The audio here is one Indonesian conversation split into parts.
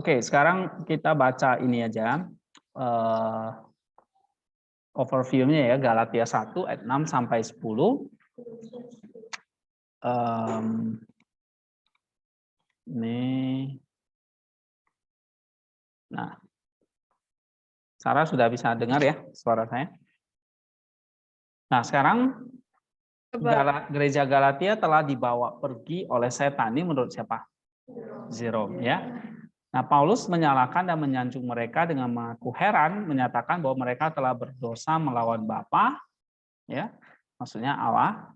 Oke, sekarang kita baca ini aja. Overview-nya ya, Galatia 1 ayat 6 sampai 10. Ini. Nah, Sarah sudah bisa dengar ya suara saya? Nah, sekarang gereja Galatia telah dibawa pergi oleh setan. Ini menurut siapa? Jerome ya. Nah, Paulus menyalahkan dan menyanjung mereka dengan mengaku heran, menyatakan bahwa mereka telah berdosa melawan Bapa, ya, maksudnya Allah,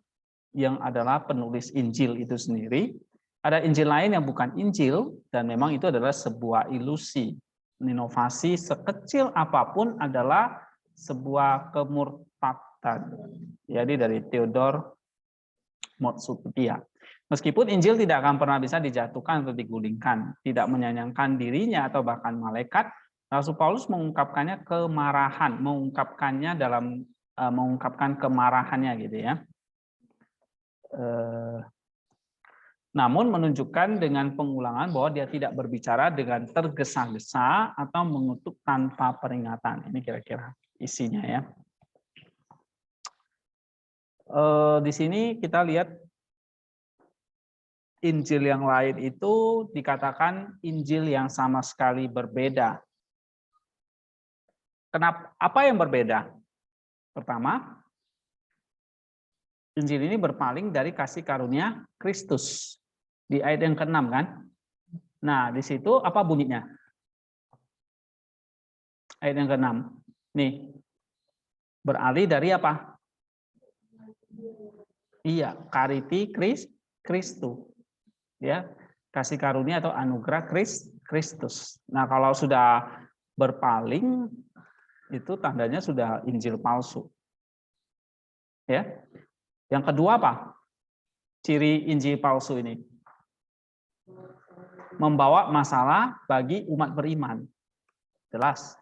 yang adalah penulis Injil itu sendiri. Ada Injil lain yang bukan Injil, dan memang itu adalah sebuah ilusi. Inovasi sekecil apapun adalah sebuah kemurtadan. Jadi dari Theodor Motsutia. Meskipun Injil tidak akan pernah bisa dijatuhkan atau digulingkan, tidak menyayangkan dirinya atau bahkan malaikat, Rasul Paulus mengungkapkannya kemarahan, mengungkapkannya dalam mengungkapkan kemarahannya gitu ya. Namun menunjukkan dengan pengulangan bahwa dia tidak berbicara dengan tergesa-gesa atau mengutuk tanpa peringatan. Ini kira-kira isinya ya. Di sini kita lihat Injil yang lain itu dikatakan Injil yang sama sekali berbeda. Kenapa? Apa yang berbeda? Pertama, Injil ini berpaling dari kasih karunia Kristus. Di ayat yang ke-6 kan? Nah, di situ apa bunyinya? Ayat yang ke-6. Nih. Beralih dari apa? Iya, kariti Kristus. Ya, kasih karunia atau anugerah Kristus. Nah, kalau sudah berpaling itu tandanya sudah Injil palsu. Ya. Yang kedua apa? Ciri Injil palsu ini. Membawa masalah bagi umat beriman. Jelas.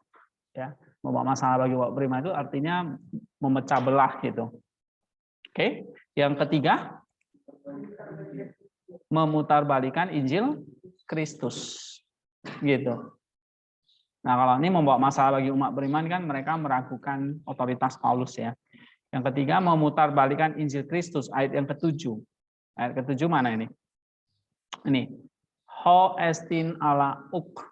Ya, membawa masalah bagi umat beriman itu artinya memecah belah gitu. Oke. Yang ketiga, memutarbalikan Injil Kristus. Gitu. Nah, kalau ini membawa masalah bagi umat beriman kan mereka meragukan otoritas Paulus ya. Yang ketiga, memutarbalikan Injil Kristus, ayat yang ke-7. Ayat ke-7 mana ini? Ini. Ho estin ala uk.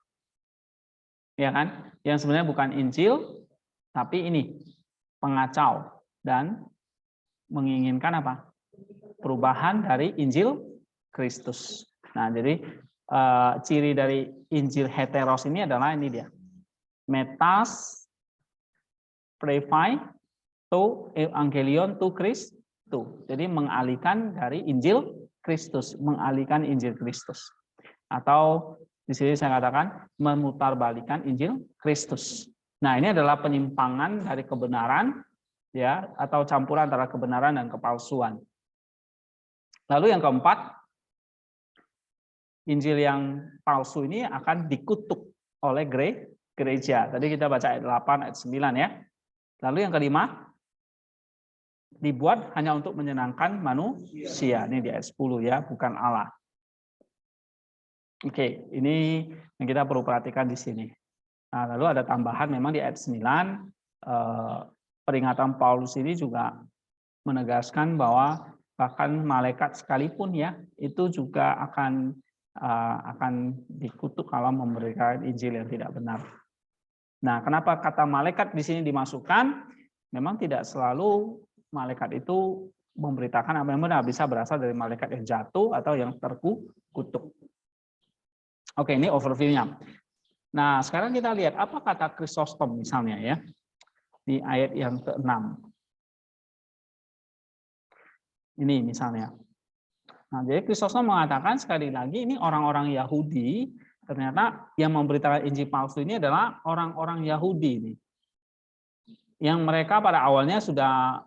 Ya kan? Yang sebenarnya bukan Injil, tapi ini pengacau dan menginginkan apa? Perubahan dari Injil Kristus. Nah, jadi ciri dari Injil heteros ini adalah ini dia. Metas prefai to evangelion to Christus. Jadi mengalihkan dari Injil Kristus, mengalihkan Injil Kristus. Atau di sini saya katakan memutarbalikan Injil Kristus. Nah, ini adalah penyimpangan dari kebenaran ya, atau campuran antara kebenaran dan kepalsuan. Lalu yang keempat, Injil yang palsu ini akan dikutuk oleh gereja. Tadi kita baca ayat 8, ayat 9 ya. Lalu yang kelima, dibuat hanya untuk menyenangkan manusia. Ini di ayat 10 ya, bukan Allah. Oke, ini yang kita perlu perhatikan di sini. Nah, lalu ada tambahan memang di ayat 9, peringatan Paulus ini juga menegaskan bahwa bahkan malaikat sekalipun ya, itu juga akan dikutuk kalau memberikan Injil yang tidak benar. Nah, kenapa kata malaikat di sini dimasukkan? Memang tidak selalu malaikat itu memberitakan apa yang benar, bisa berasal dari malaikat yang jatuh atau yang terkutuk. Oke, ini overview-nya. Nah, sekarang kita lihat apa kata Chrysostom misalnya ya. Di ayat yang ke-6. Ini misalnya. Nah, jadi Chrysostom mengatakan sekali lagi ini orang-orang Yahudi, ternyata yang memberitakan Injil palsu ini adalah orang-orang Yahudi ini. Yang mereka pada awalnya sudah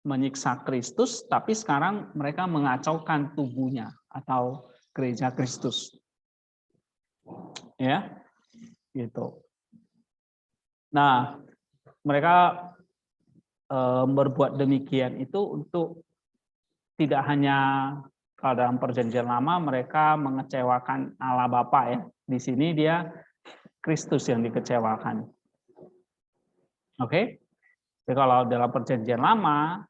menyiksa Kristus, tapi sekarang mereka mengacaukan tubuhnya atau gereja Kristus. Ya, gitu. Nah, mereka berbuat demikian itu untuk tidak hanya Kalau dalam perjanjian lama mereka mengecewakan Allah Bapa ya. Di sini dia Kristus yang dikecewakan. Oke. Jadi kalau dalam perjanjian lama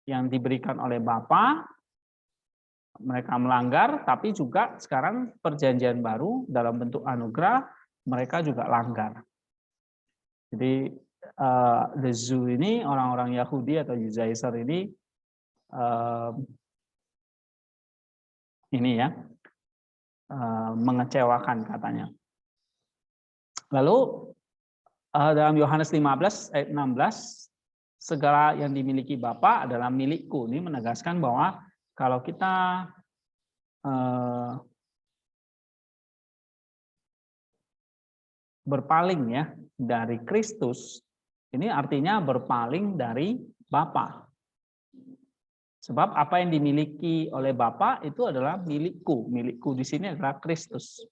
yang diberikan oleh Bapa mereka melanggar, tapi juga sekarang perjanjian baru dalam bentuk anugerah mereka juga langgar. Jadi the Jew ini orang-orang Yahudi atau Judaizer ini ya mengecewakan katanya. Lalu dalam Yohanes 15 ayat 16 segala yang dimiliki Bapa adalah milikku. Ini menegaskan bahwa kalau kita berpaling ya dari Kristus, ini artinya berpaling dari Bapa. Sebab apa yang dimiliki oleh Bapa itu adalah milikku. Milikku di sini adalah Kristus.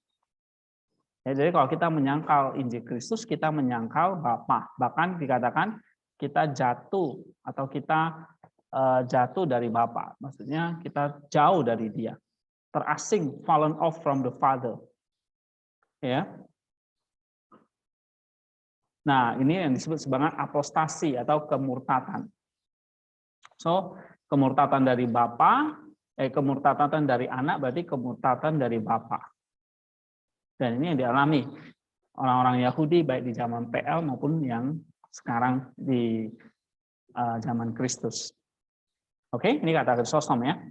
Ya, jadi kalau kita menyangkal Injil Kristus, kita menyangkal Bapa. Bahkan dikatakan kita jatuh atau kita jatuh dari Bapa. Maksudnya kita jauh dari Dia. Terasing, fallen off from the Father. Ya. Nah, ini yang disebut sebagai apostasi atau kemurtatan. So, kemurtatan dari Bapa, kemurtatan dari anak berarti kemurtatan dari Bapa. Dan ini yang dialami orang-orang Yahudi baik di zaman PL maupun yang sekarang di zaman Kristus. Oke, ini kata Chrysostom ya.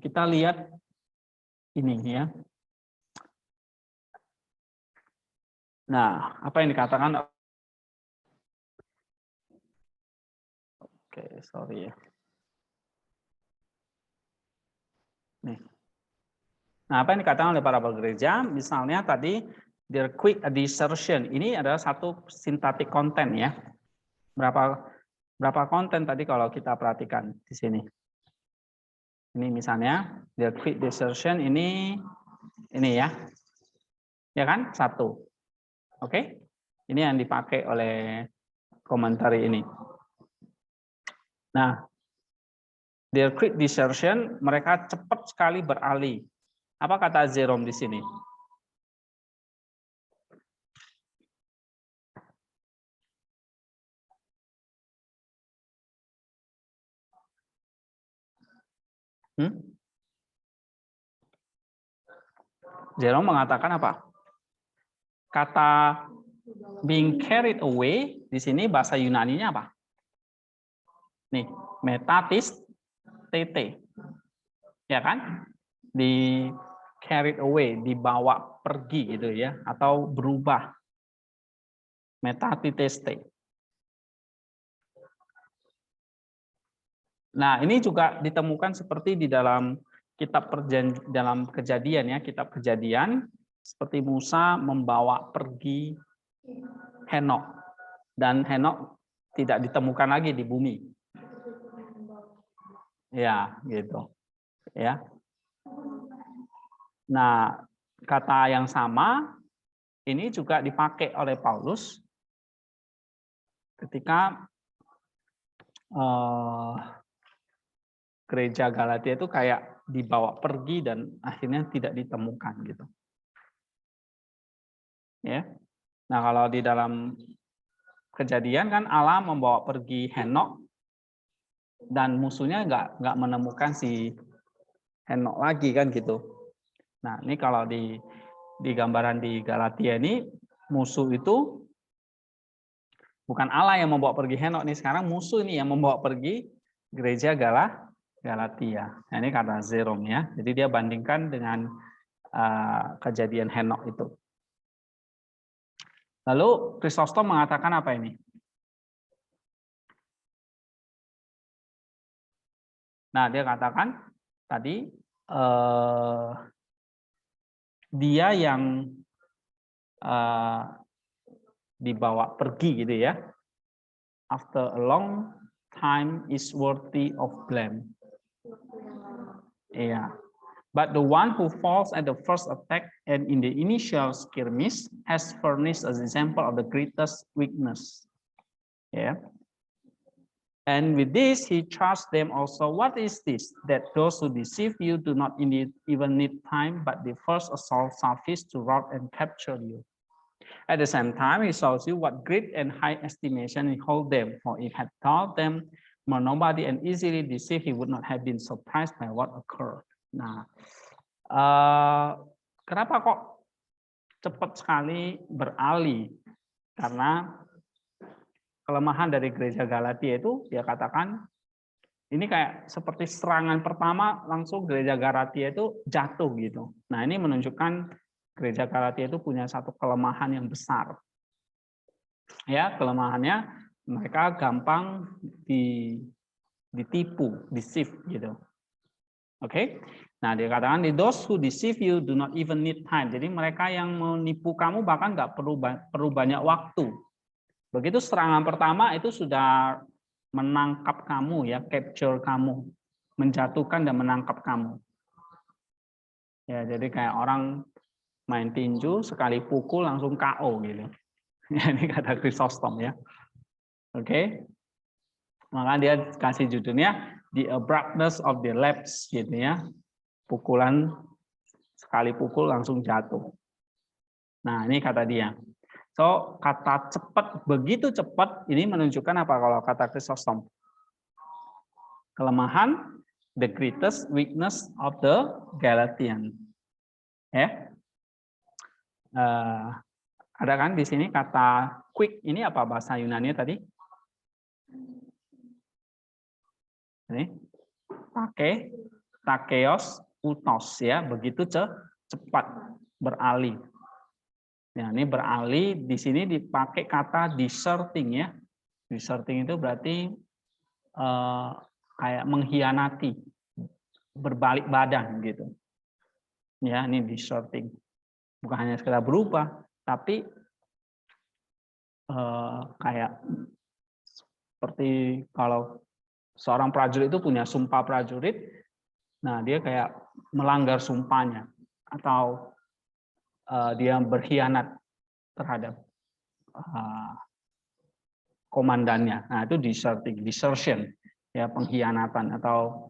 Kita lihat ini ya. Nah, apa yang dikatakan? Oke, sorry ya. Nih. Nah, apa yang dikatakan oleh para gereja? Misalnya tadi their quick dissertation ini adalah satu sintaktik konten ya. Berapa konten tadi kalau kita perhatikan di sini? Ini misalnya their quick dissertation ini ya. Ya kan? Satu. Oke? Ini yang dipakai oleh komentari ini. Nah, their quick dissertation, mereka cepat sekali beralih. Apa kata Jerome di sini? Jerome mengatakan apa? Kata being carried away di sini bahasa Yunaninya apa? Nih, metatis tete. Ya kan? Di carried away, dibawa pergi gitu ya, atau berubah. Metatiteste. Nah, ini juga ditemukan seperti di dalam kitab dalam Kejadian ya, kitab Kejadian seperti Musa membawa pergi Henok dan Henok tidak ditemukan lagi di bumi. Ya, gitu. Ya. Nah, kata yang sama ini juga dipakai oleh Paulus ketika gereja Galatia itu kayak dibawa pergi dan akhirnya tidak ditemukan gitu. Ya. Nah, kalau di dalam Kejadian kan Allah membawa pergi Henok dan musuhnya nggak menemukan si Henok lagi kan gitu. Nah, ini kalau di gambaran di Galatia ini musuh itu bukan Allah yang membawa pergi Henok nih, sekarang musuh ini yang membawa pergi gereja Galatia. Nah, ini kata Jerome ya. Jadi dia bandingkan dengan kejadian Henok itu. Lalu Chrysostom mengatakan apa ini? Nah, dia katakan tadi dia yang dibawa pergi gitu ya. After a long time is worthy of blame. Yeah. But the one who falls at the first attack and in the initial skirmish has furnished an example of the greatest weakness. Yeah. And with this, he charged them also, what is this? That those who deceive you do not even need time, but the first assault suffice to rob and capture you. At the same time, he shows you what great and high estimation he hold them. For if had taught them more nobody and easily deceived, he would not have been surprised by what occurred. Nah, kenapa kok cepat sekali beralih? Karena kelemahan dari gereja Galatia itu dia katakan ini kayak seperti serangan pertama langsung gereja Galatia itu jatuh gitu. Nah, ini menunjukkan gereja Galatia itu punya satu kelemahan yang besar. Ya, kelemahannya mereka gampang ditipu, deceive gitu. Oke. Nah, dia katakan those who deceive you do not even need time. Jadi mereka yang menipu kamu bahkan nggak perlu banyak waktu. Begitu serangan pertama itu sudah menangkap kamu ya, capture kamu, menjatuhkan dan menangkap kamu. Ya, jadi kayak orang main tinju sekali pukul langsung KO gitu. Ya, ini kata Chrysostom ya. Oke. Maka dia kasih judulnya The Abruptness of the Lapse gitu ya. Pukulan sekali pukul langsung jatuh. Nah, ini kata dia. So, kata cepat, begitu cepat, ini menunjukkan apa kalau kata Chrysostom? Kelemahan, the greatest weakness of the Galatian. Ya. Ada kan di sini kata quick, ini apa bahasa Yunani tadi? Ini, takeos, utos ya, begitu cepat beralih. Ya, ini beralih di sini dipakai kata deserting ya. Deserting itu berarti kayak mengkhianati, berbalik badan gitu. Ya, ini deserting. Bukan hanya sekedar berubah, tapi kayak seperti kalau seorang prajurit itu punya sumpah prajurit, nah dia kayak melanggar sumpahnya atau dia berkhianat terhadap komandannya. Nah, itu desertion, ya pengkhianatan atau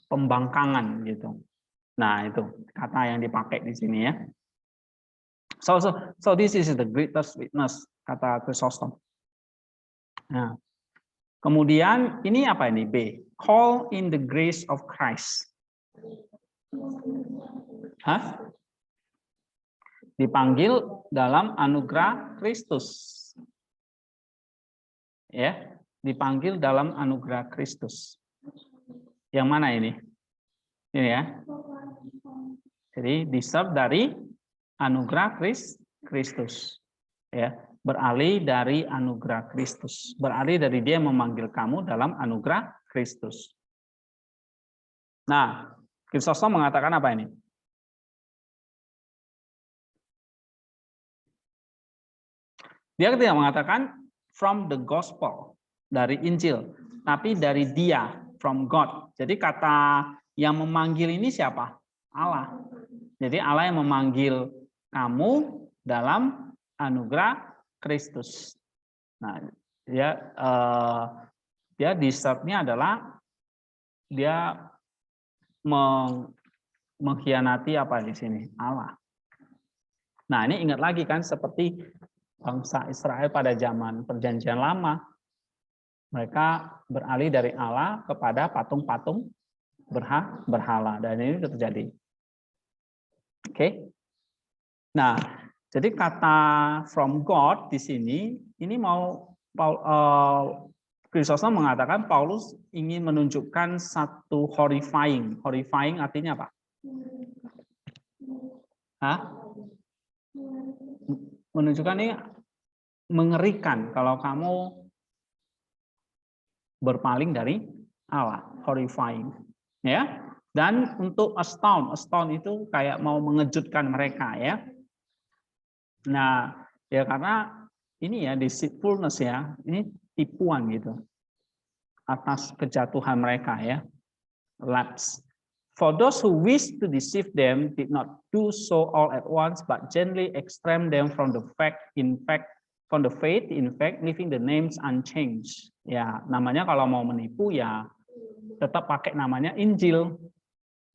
pembangkangan gitu. Nah, itu kata yang dipakai di sini ya. So this is the greatest witness, kata Chrysostom. Nah, kemudian ini apa ini B? Call in the grace of Christ. Hah? Dipanggil dalam anugerah Kristus. Ya, dipanggil dalam anugerah Kristus. Yang mana ini? Ini ya. Jadi deserve dari anugerah Kristus. Ya, beralih dari anugerah Kristus. Beralih dari dia memanggil kamu dalam anugerah Kristus. Nah, Chrysostom mengatakan apa ini? Dia tidak mengatakan from the gospel, dari Injil, tapi dari dia, from God. Jadi kata yang memanggil ini siapa? Allah. Jadi Allah yang memanggil kamu dalam anugerah Kristus. Nah, dia deserve-nya adalah dia mengkhianati apa di sini? Allah. Nah, ini ingat lagi kan seperti bangsa Israel pada zaman Perjanjian Lama. Mereka beralih dari Allah kepada patung-patung berhala, dan ini terjadi. Oke. Nah, jadi kata from God di sini ini mau Chrysostom mengatakan Paulus ingin menunjukkan satu horrifying. Horrifying artinya apa? Hah? Menunjukkan ini mengerikan kalau kamu berpaling dari Allah, horrifying, ya. Dan untuk astound itu kayak mau mengejutkan mereka, ya. Nah, ya karena ini ya deceitfulness ya, ini tipuan gitu atas kejatuhan mereka ya, lapse. For those who wish to deceive them did not do so all at once, but gently extreme them from the fact. In fact, from the faith, in fact, leaving the names unchanged. Ya, namanya kalau mau menipu ya tetap pakai namanya Injil.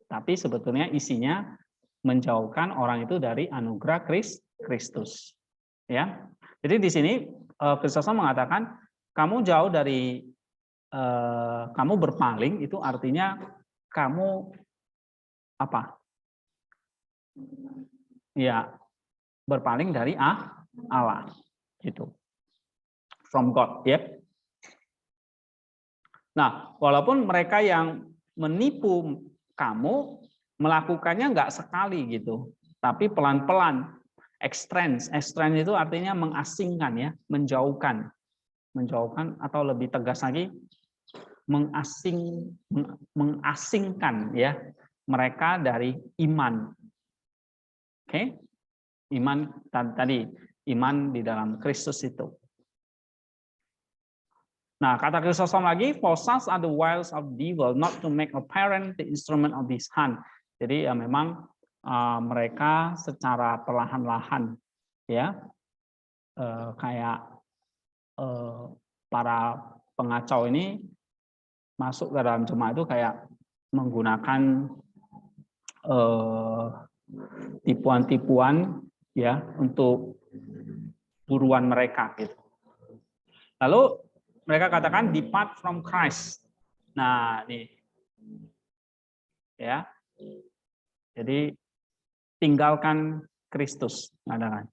Tapi sebetulnya isinya menjauhkan orang itu dari anugerah Kristus. Ya. Jadi di sini Kristus mengatakan kamu jauh dari kamu berpaling, itu artinya kamu apa? Ya, berpaling dari Allah gitu. From God, ya. Nah, walaupun mereka yang menipu kamu melakukannya nggak sekali gitu, tapi pelan-pelan. Estrange itu artinya mengasingkan ya, menjauhkan atau lebih tegas lagi mengasingkan ya mereka dari iman. Oke? Iman tadi, iman di dalam Kristus itu. Nah, kata Kristus lagi, for such are the wiles of devil, not to make apparent the instrument of his hand. Jadi ya memang mereka secara perlahan-lahan ya kayak para pengacau ini masuk ke dalam jemaat itu kayak menggunakan tipuan-tipuan ya untuk buruan mereka gitu. Lalu mereka katakan depart from Christ. Nah, nih. Ya. Jadi tinggalkan Kristus, katakan.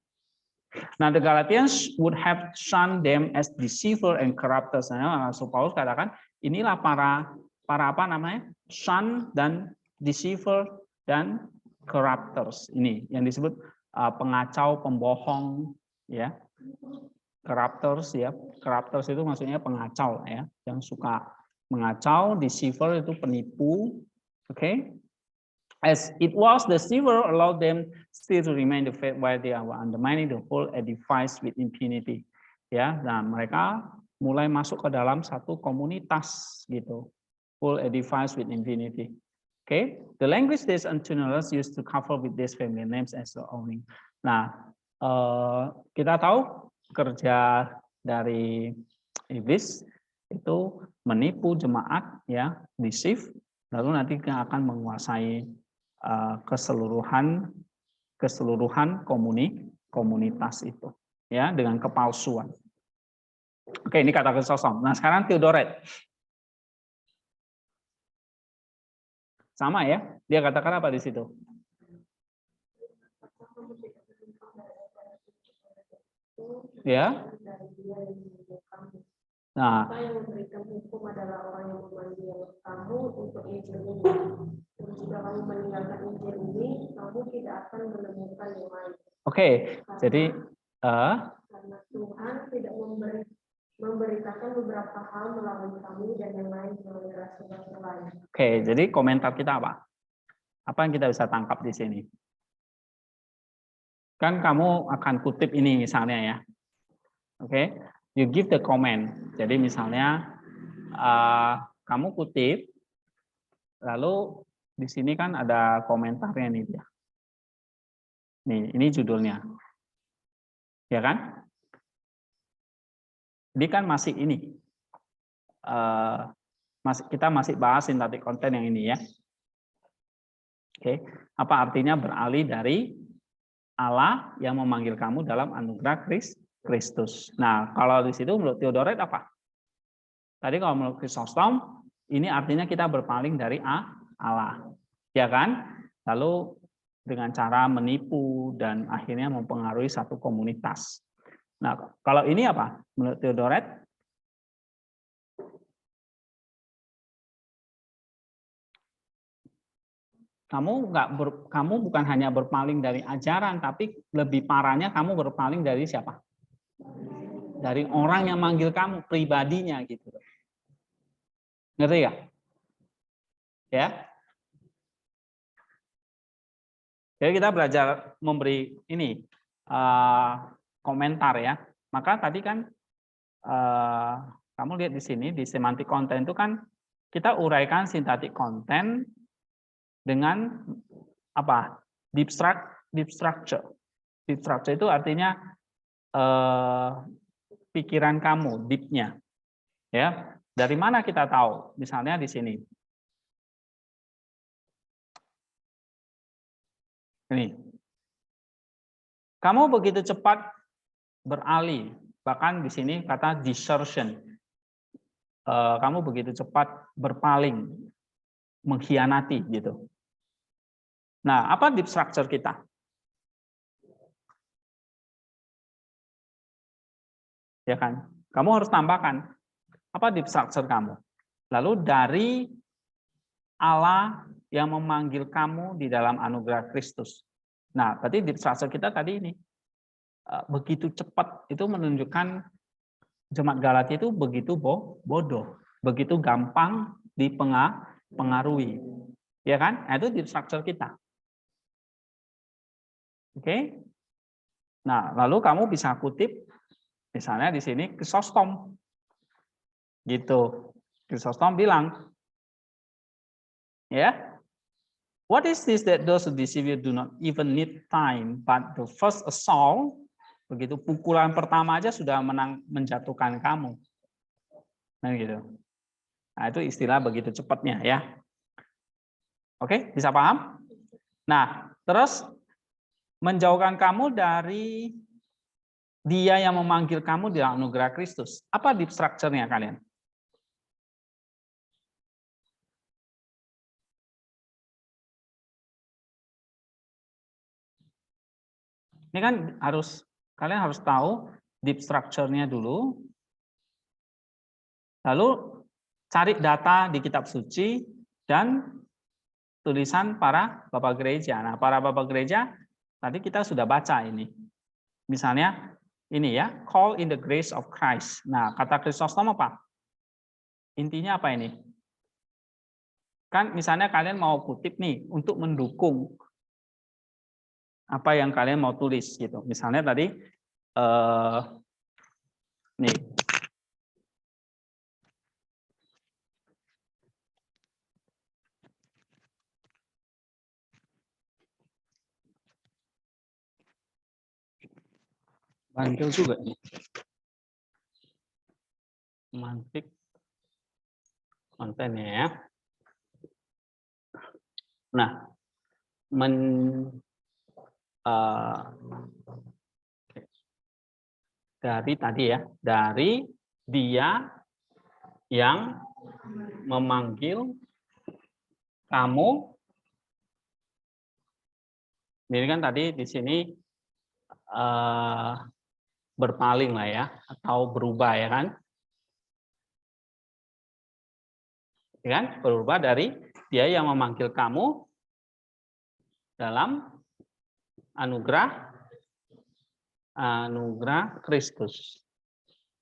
Nah, the Galatians would have shunned them as deceiver and corrupters. Nah, so Paulus katakan inilah para apa namanya? Shun dan deceiver dan corrupters. Ini yang disebut pengacau, pembohong, ya. Corrupters ya, corrupters itu maksudnya pengacau ya, yang suka mengacau. Deceiver itu penipu, oke? As it was, the deceiver allowed them still to remain the faith while they are undermining the whole edifice with impunity. Ya, dan mereka mulai masuk ke dalam satu komunitas gitu, full edifice with impunity. Okay, the language these antinomians used to cover with these family names as the owning. Nah, kita tahu kerja dari iblis itu menipu jemaat ya, deceive, lalu nanti dia akan menguasai keseluruhan komunitas itu ya dengan kepalsuan. Oke, ini kata Chrysostom. Nah, sekarang Theodoret. Sama ya, dia katakan apa di situ? Ya. Nah, yang memberikan hukum adalah orang yang memanggil kamu untuk Injil ini. Dan jika kamu meninggalkan Injil ini, kamu tidak akan menemukan yang lain. Oke, jadi karena Tuhan tidak memberitakan beberapa hal melalui kamu dan yang lain melalui rasul-rasul lain. Oke, jadi komentar kita apa? Apa yang kita bisa tangkap di sini? Kan kamu akan kutip ini misalnya ya. Oke, you give the comment. Jadi misalnya kamu kutip, lalu di sini kan ada komentarnya nih dia. Nih, ini judulnya, ya kan? Ini kan masih ini, kita masih bahas sintaktik konten yang ini ya. Oke, apa artinya beralih dari Allah yang memanggil kamu dalam anugerah Kristus. Nah, kalau di situ menurut Theodoret apa? Tadi kalau menurut Chrysostom, ini artinya kita berpaling dari Allah, ya kan? Lalu dengan cara menipu dan akhirnya mempengaruhi satu komunitas. Nah, kalau ini apa? Menurut Theodoret? Kamu bukan hanya berpaling dari ajaran, tapi lebih parahnya kamu berpaling dari siapa? Dari orang yang manggil kamu, pribadinya gitu. Ngerti ya? Ya. Jadi kita belajar memberi ini komentar ya. Maka tadi kan kamu lihat di sini di semantik konten itu kan kita uraikan sintaktik konten dengan apa? Deep structure. Deep structure itu artinya pikiran kamu, deep-nya. Ya, dari mana kita tahu? Misalnya di sini. Ini. Kamu begitu cepat beralih, bahkan di sini kata desertion. Kamu begitu cepat berpaling, mengkhianati gitu. Nah, apa deep structure kita? Ya kan? Kamu harus tambahkan apa deep structure kamu. Lalu dari Allah yang memanggil kamu di dalam anugerah Kristus. Nah, tadi deep structure kita tadi ini begitu cepat, itu menunjukkan jemaat Galatia itu begitu bodoh, begitu gampang dipengaruhi, ya kan? Nah, itu deep structure kita. Oke. Nah, lalu kamu bisa kutip, misalnya di sini Chrysostom, gitu. Chrysostom bilang, ya, what is this that those who deceive you do not even need time, but the first assault, begitu pukulan pertama aja sudah menjatuhkan kamu. Nah, gitu. Nah, itu istilah begitu cepatnya ya. Oke, bisa paham? Nah, terus menjauhkan kamu dari Dia yang memanggil kamu di dalam anugerah Kristus. Apa deep structure-nya kalian? Ini kan kalian harus tahu deep structure-nya dulu. Lalu cari data di kitab suci dan tulisan para bapak gereja. Nah, para bapak gereja tadi kita sudah baca ini. Misalnya ini ya, call in the grace of Christ. Nah, kata Chrysostom apa? Intinya apa ini? Kan misalnya kalian mau kutip nih untuk mendukung apa yang kalian mau tulis gitu. Misalnya tadi nih. Bandel juga nih. Mantik kontennya ya. Nah, dari tadi ya, dari Dia yang memanggil kamu. Ini kan tadi di sini berpaling lah ya, atau berubah ya kan? Ya kan? Berubah dari Dia yang memanggil kamu dalam anugerah Kristus.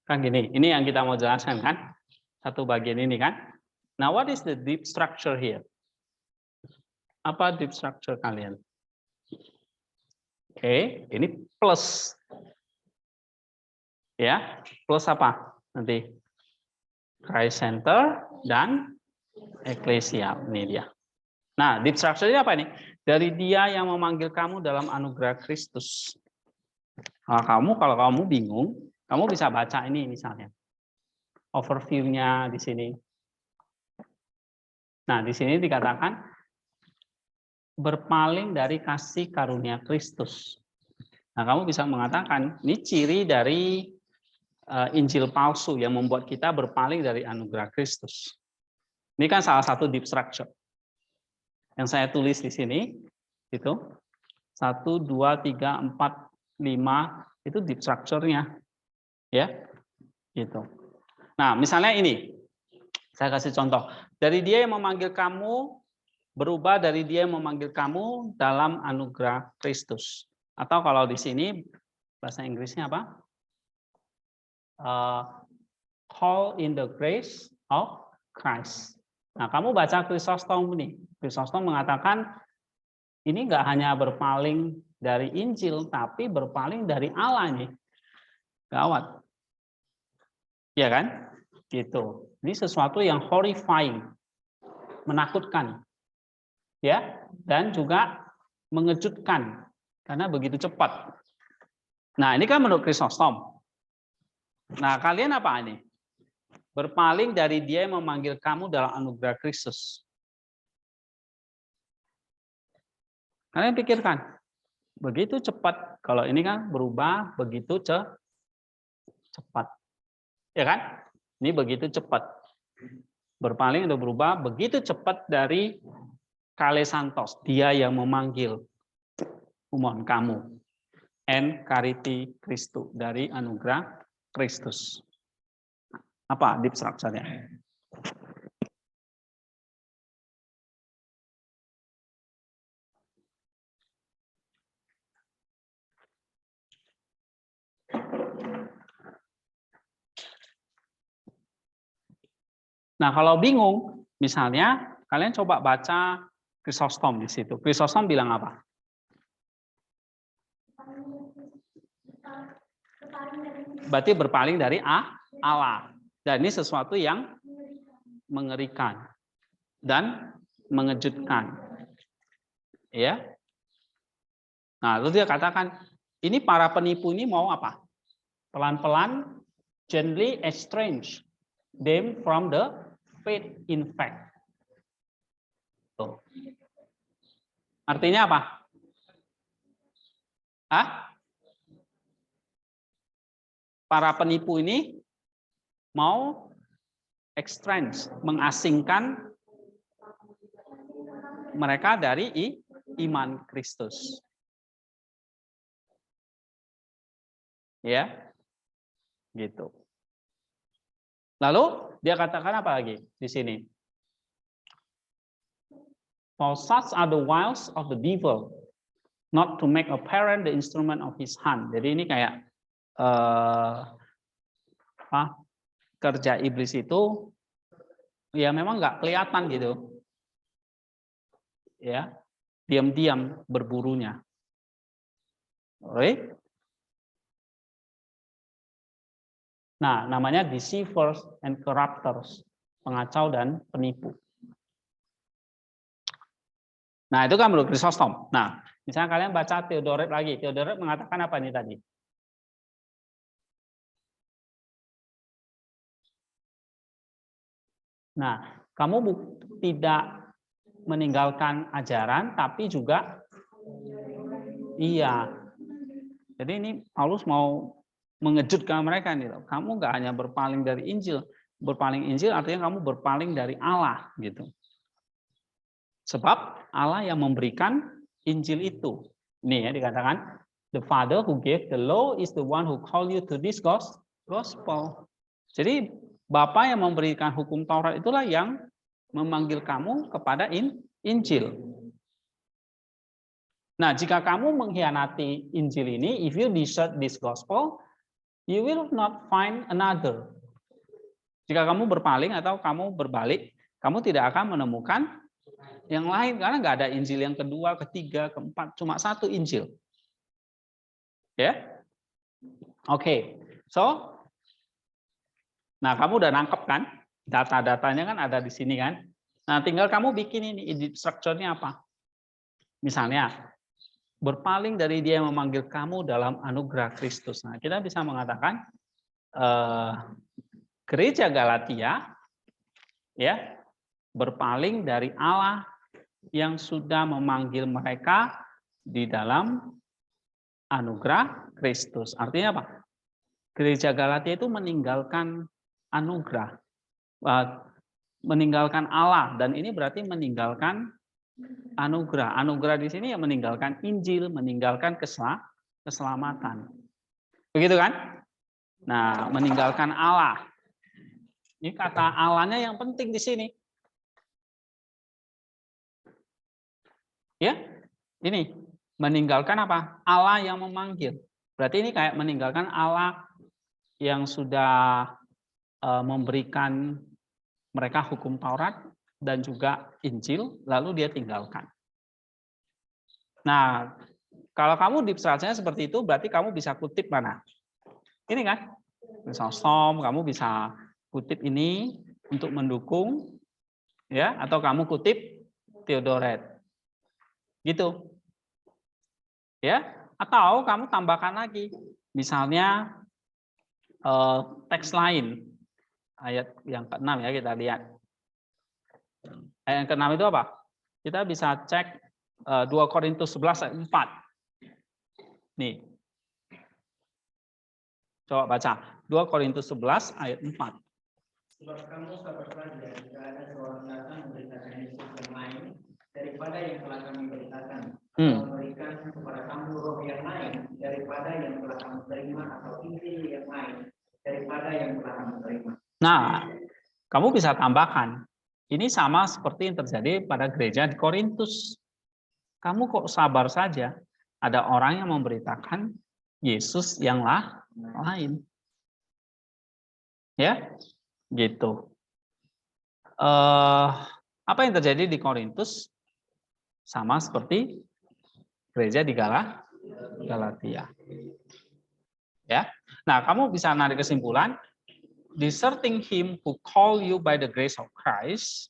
Kan gini, ini yang kita mau jelaskan kan? Satu bagian ini kan. Now what is the deep structure here? Apa deep structure kalian? Oke, ini plus. Ya, plus apa? Nanti Christ Center dan Ecclesia. Ini dia. Nah, deep structure-nya apa ini? Dari Dia yang memanggil kamu dalam anugerah Kristus. Nah, kalau kamu bingung, kamu bisa baca ini misalnya. Overview-nya di sini. Nah, di sini dikatakan berpaling dari kasih karunia Kristus. Nah, kamu bisa mengatakan ini ciri dari Injil palsu yang membuat kita berpaling dari anugerah Kristus. Ini kan salah satu deep structure yang saya tulis di sini. Itu 1, 2, 3, 4, 5 itu deep structure-nya, ya, gitu. Nah, misalnya ini, saya kasih contoh. Dari Dia yang memanggil kamu, berubah dari Dia yang memanggil kamu dalam anugerah Kristus. Atau kalau di sini bahasa Inggrisnya apa? Call in the grace of Christ. Nah, kamu baca Chrysostom ini. Chrysostom mengatakan ini nggak hanya berpaling dari Injil, tapi berpaling dari Allah nih. Gawat. Ya kan? Gitu. Ini sesuatu yang horrifying, menakutkan. Ya, dan juga mengejutkan karena begitu cepat. Nah, ini kan menurut Chrysostom. Nah, kalian apa ini? Berpaling dari Dia yang memanggil kamu dalam anugerah Kristus. Kalian pikirkan, begitu cepat. Kalau ini kan berubah begitu cepat. Ya kan? Ini begitu cepat. Berpaling atau berubah begitu cepat dari kalesantos, Dia yang memanggil umat kamu. En cariti Christu, dari anugerah Kristus. Apa deep structure-nya? Nah, kalau bingung, misalnya kalian coba baca Chrysostom di situ. Chrysostom bilang apa? Berarti berpaling dari Allah. Dan ini sesuatu yang mengerikan dan mengejutkan. Ya. Nah, lalu dia katakan, ini para penipu ini mau apa? Pelan-pelan, gently estrange them from the faith in fact. Tuh. Artinya apa? Para penipu ini mau estrange, mengasingkan mereka dari iman Kristus. Ya. Gitu. Lalu dia katakan apa lagi di sini? For such are the wiles of the devil, not to make apparent the instrument of his hand. Jadi ini kayak kerja iblis itu ya memang nggak kelihatan gitu, ya, diam-diam berburunya. Right? Nah, namanya deceivers and corrupters, pengacau dan penipu. Nah, itu kan menurut Chrysostom. Nah, misalnya kalian baca Theodoret lagi. Theodoret mengatakan apa ini tadi? Nah, kamu tidak meninggalkan ajaran, tapi juga iya. Jadi ini Paulus mau mengejutkan mereka nih. Kamu nggak hanya berpaling dari Injil. Berpaling Injil artinya kamu berpaling dari Allah gitu. Sebab Allah yang memberikan Injil itu. Nih ya dikatakan, the Father who gave the law is the one who called you to this gospel. Jadi Bapa yang memberikan hukum Taurat itulah yang memanggil kamu kepada Injil. Nah, jika kamu mengkhianati Injil ini, if you desert this gospel, you will not find another. Jika kamu berpaling atau kamu berbalik, kamu tidak akan menemukan yang lain karena nggak ada Injil yang kedua, ketiga, keempat, cuma satu Injil. Ya, oke. So, nah kamu udah nangkep kan? Data-datanya kan ada di sini kan? Nah, tinggal kamu bikin ini strukturnya apa? Misalnya, berpaling dari Dia yang memanggil kamu dalam anugerah Kristus. Nah, kita bisa mengatakan gereja Galatia ya berpaling dari Allah yang sudah memanggil mereka di dalam anugerah Kristus. Artinya apa? Gereja Galatia itu meninggalkan anugerah, meninggalkan Allah, dan ini berarti meninggalkan anugerah. Anugerah di sini yang meninggalkan Injil, meninggalkan keselamatan. Begitu kan? Nah, meninggalkan Allah. Ini kata Allahnya yang penting di sini. Ya, ini meninggalkan apa? Allah yang memanggil. Berarti ini kayak meninggalkan Allah yang sudah memberikan mereka hukum Taurat dan juga Injil, lalu dia tinggalkan. Nah, kalau kamu dipserahnya seperti itu, berarti kamu bisa kutip mana? Ini kan? Chrysostom, kamu bisa kutip ini untuk mendukung, ya, atau kamu kutip Theodoret, gitu, ya, atau kamu tambahkan lagi Misalnya teks lain, ayat yang ke-6 ya, kita lihat. Ayat yang ke-6 itu apa? Kita bisa cek 2 Korintus 11 ayat 4. Nih. Coba baca. 2 Korintus 11 ayat 4. Sebab kamu sabar saja jika ada seorang datang memberitakan Yesus yang lain daripada yang telah kami beritakan, atau memberikan kepada kamu roh yang lain daripada yang telah kamu terima, atau Injil yang lain daripada yang telah kamu terima. Nah, kamu bisa tambahkan. Ini sama seperti yang terjadi pada gereja di Korintus. Kamu kok sabar saja? Ada orang yang memberitakan Yesus yang lain. Ya, gitu. Apa yang terjadi di Korintus sama seperti gereja di Galatia. Ya. Nah, kamu bisa narik kesimpulan, deserting him who call you by the grace of Christ,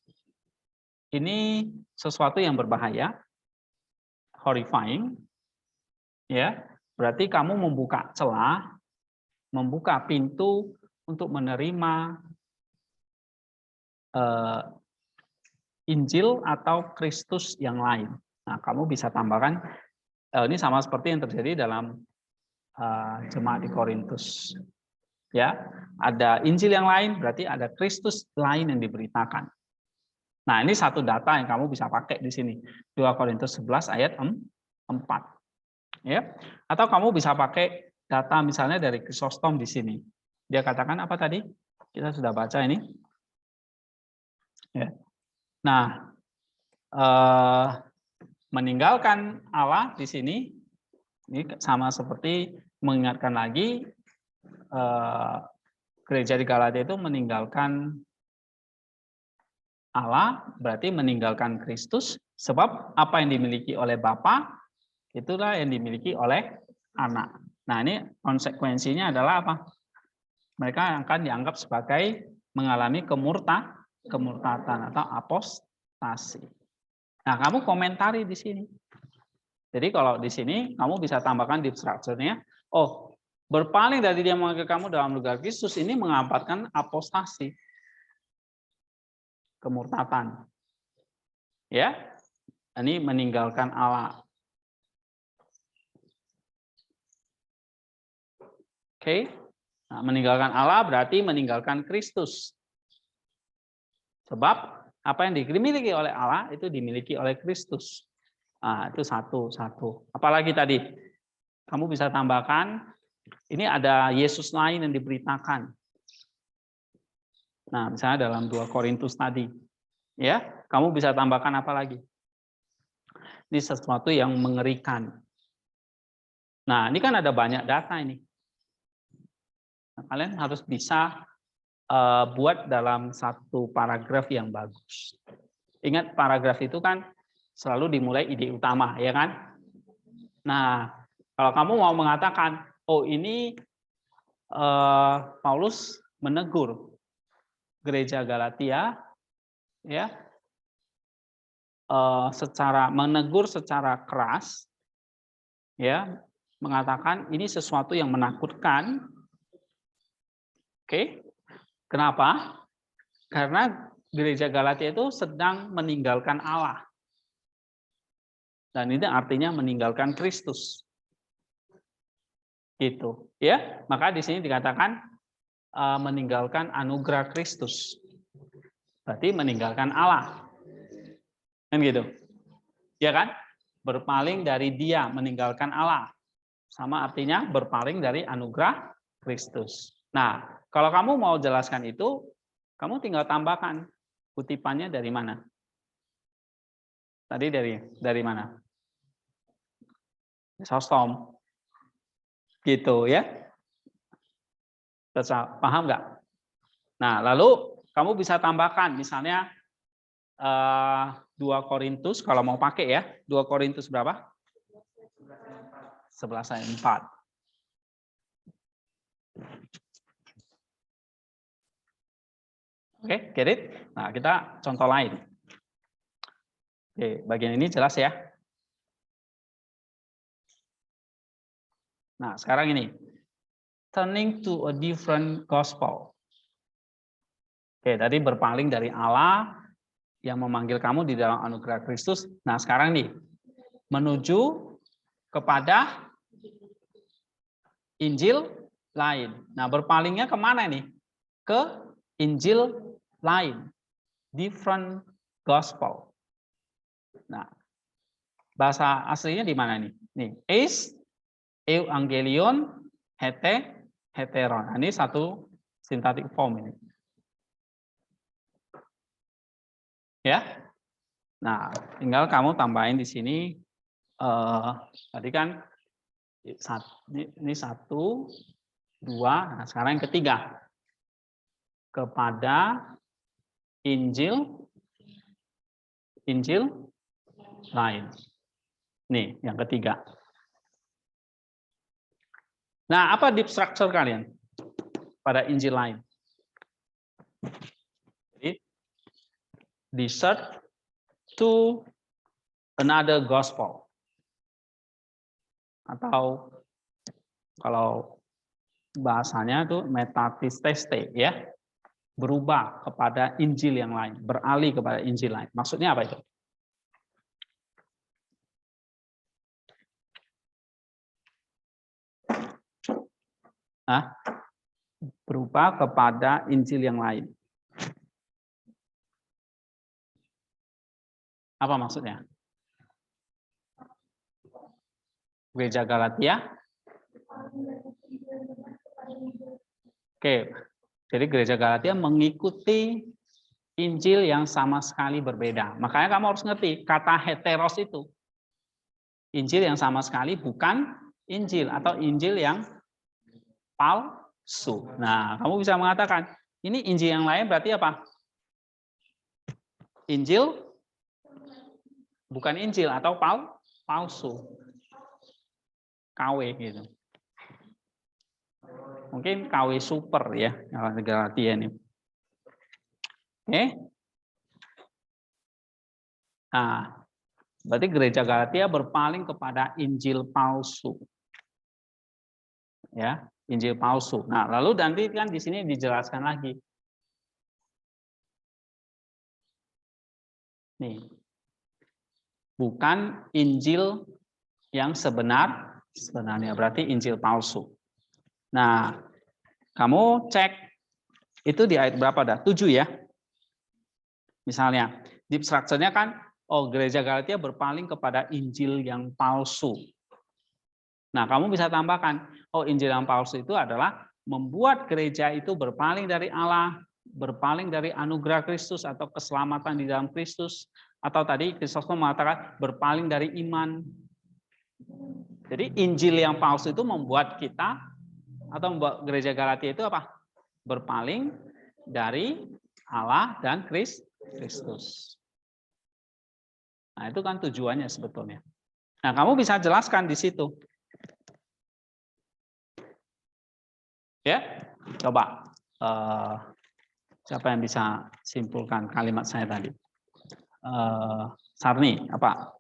ini sesuatu yang berbahaya, horrifying, ya. Berarti kamu membuka celah, membuka pintu untuk menerima Injil atau Kristus yang lain. Nah, kamu bisa tambahkan, ini sama seperti yang terjadi dalam jemaat di Korintus. Ya, ada Injil yang lain, berarti ada Kristus lain yang diberitakan. Nah, ini satu data yang kamu bisa pakai di sini. 2 Korintus 11 ayat 4. Ya. Atau kamu bisa pakai data misalnya dari Chrysostom di sini. Dia katakan apa tadi? Kita sudah baca ini. Ya. Nah, meninggalkan Allah di sini ini sama seperti mengingatkan lagi gereja di Galatia itu meninggalkan Allah, berarti meninggalkan Kristus, sebab apa yang dimiliki oleh Bapa itulah yang dimiliki oleh anak. Nah, ini konsekuensinya adalah apa? Mereka akan dianggap sebagai mengalami kemurtatan atau apostasi. Nah, kamu komentari di sini. Jadi kalau di sini kamu bisa tambahkan deep structure-nya, oh, berpaling dari dia memanggil kamu dalam lugar Kristus ini mengampatkan apostasi, kemurtatan. Ya. Ini meninggalkan Allah. Oke. Nah, meninggalkan Allah berarti meninggalkan Kristus. Sebab apa yang dimiliki oleh Allah itu dimiliki oleh Kristus. Nah, itu satu. Apalagi tadi kamu bisa tambahkan, ini ada Yesus lain yang diberitakan. Nah, misalnya dalam 2 Korintus tadi, ya, kamu bisa tambahkan apa lagi? Ini sesuatu yang mengerikan. Nah, ini kan ada banyak data ini. Nah, kalian harus bisa buat dalam satu paragraf yang bagus. Ingat, paragraf itu kan selalu dimulai ide utama, ya kan? Nah, kalau kamu mau mengatakan, oh ini Paulus menegur gereja Galatia, ya, menegur secara keras, ya, mengatakan ini sesuatu yang menakutkan. Oke, kenapa? Karena gereja Galatia itu sedang meninggalkan Allah. Dan ini artinya meninggalkan Kristus. Gitu, ya. Maka di sini dikatakan meninggalkan anugerah Kristus. Berarti meninggalkan Allah. Kan gitu. Ya kan? Berpaling dari Dia, meninggalkan Allah. Sama artinya berpaling dari anugerah Kristus. Nah, kalau kamu mau jelaskan itu, kamu tinggal tambahkan kutipannya dari mana? Tadi dari mana? Chrysostom. Gitu ya. Paham nggak? Nah, lalu kamu bisa tambahkan misalnya 2 Korintus, kalau mau pakai ya, 2 Korintus berapa? 11 ayat 4. Oke, get it? Nah, kita contoh lain. Oke, bagian ini jelas ya. Nah, sekarang ini. turning to a different gospel. Oke, tadi berpaling dari Allah yang memanggil kamu di dalam anugerah Kristus. Nah, sekarang nih, menuju kepada Injil lain. Nah, berpalingnya kemana nih? Ke Injil lain. Different gospel. Nah, bahasa aslinya di mana nih? Nih, eis, evangelion, heteron. Nah, ini satu sintaktik form ini. Ya. Nah, tinggal kamu tambahin di sini tadi kan ini 1, 2, nah sekarang yang ketiga. Kepada Injil lain. Nih, yang ketiga. Nah, apa deep structure kalian pada Injil lain? Jadi, desert to another gospel. Atau kalau bahasanya itu metatisteste, ya. Berubah kepada Injil yang lain, beralih kepada Injil lain. Maksudnya apa itu? Berubah kepada Injil yang lain. Apa maksudnya? Gereja Galatia? Oke, jadi gereja Galatia mengikuti Injil yang sama sekali berbeda. Makanya kamu harus ngerti, kata heteros itu. Injil yang sama sekali bukan Injil, atau Injil yang palsu. Nah, kamu bisa mengatakan, ini Injil yang lain berarti apa? Injil bukan Injil atau palsu. KW gitu. Mungkin KW super ya, kalau Galatia ini. Oke. Nah, berarti gereja Galatia berpaling kepada Injil palsu. Ya, Injil palsu. Nah, lalu nanti kan di sini dijelaskan lagi. Nih. Bukan Injil yang sebenarnya berarti Injil palsu. Nah, kamu cek itu di ayat berapa dah? 7 ya. Misalnya, deep structure-nya kan gereja Galatia berpaling kepada Injil yang palsu. Nah, kamu bisa tambahkan, Injil yang palsu itu adalah membuat gereja itu berpaling dari Allah, berpaling dari anugerah Kristus atau keselamatan di dalam Kristus, atau tadi Kristus mengatakan berpaling dari iman. Jadi Injil yang palsu itu membuat kita atau membuat gereja Galatia itu apa? Berpaling dari Allah dan Kristus. Nah, itu kan tujuannya sebetulnya. Nah, kamu bisa jelaskan di situ. Ya, coba. Siapa yang bisa simpulkan kalimat saya tadi? Sarni, apa?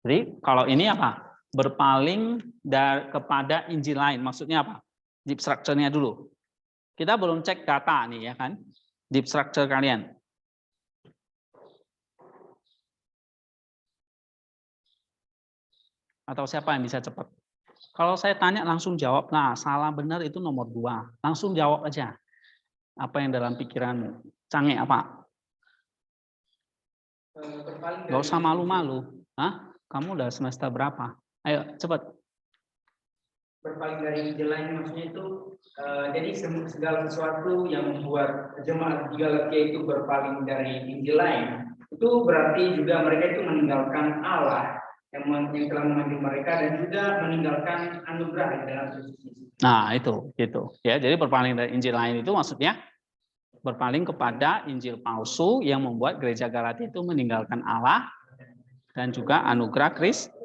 Jadi, kalau ini apa? Berpaling kepada Injil lain. Maksudnya apa? Deep structure-nya dulu. Kita belum cek data nih ya kan, deep structure kalian. Atau siapa yang bisa cepat? Kalau saya tanya langsung jawab, nah salah benar itu nomor 2. Langsung jawab aja. Apa yang dalam pikiranmu? Canggih apa? Gak usah malu-malu. Hah? Kamu udah semester berapa? Ayo cepat. Berpaling dari Injil lain maksudnya itu jadi segala sesuatu yang membuat jemaat di Galatia itu berpaling dari Injil lain itu berarti juga mereka itu meninggalkan Allah yang telah memanggil mereka dan juga meninggalkan anugerah di dalam Kristus. Nah, itu gitu ya. Jadi berpaling dari Injil lain itu maksudnya berpaling kepada Injil palsu yang membuat gereja Galatia itu meninggalkan Allah dan juga anugerah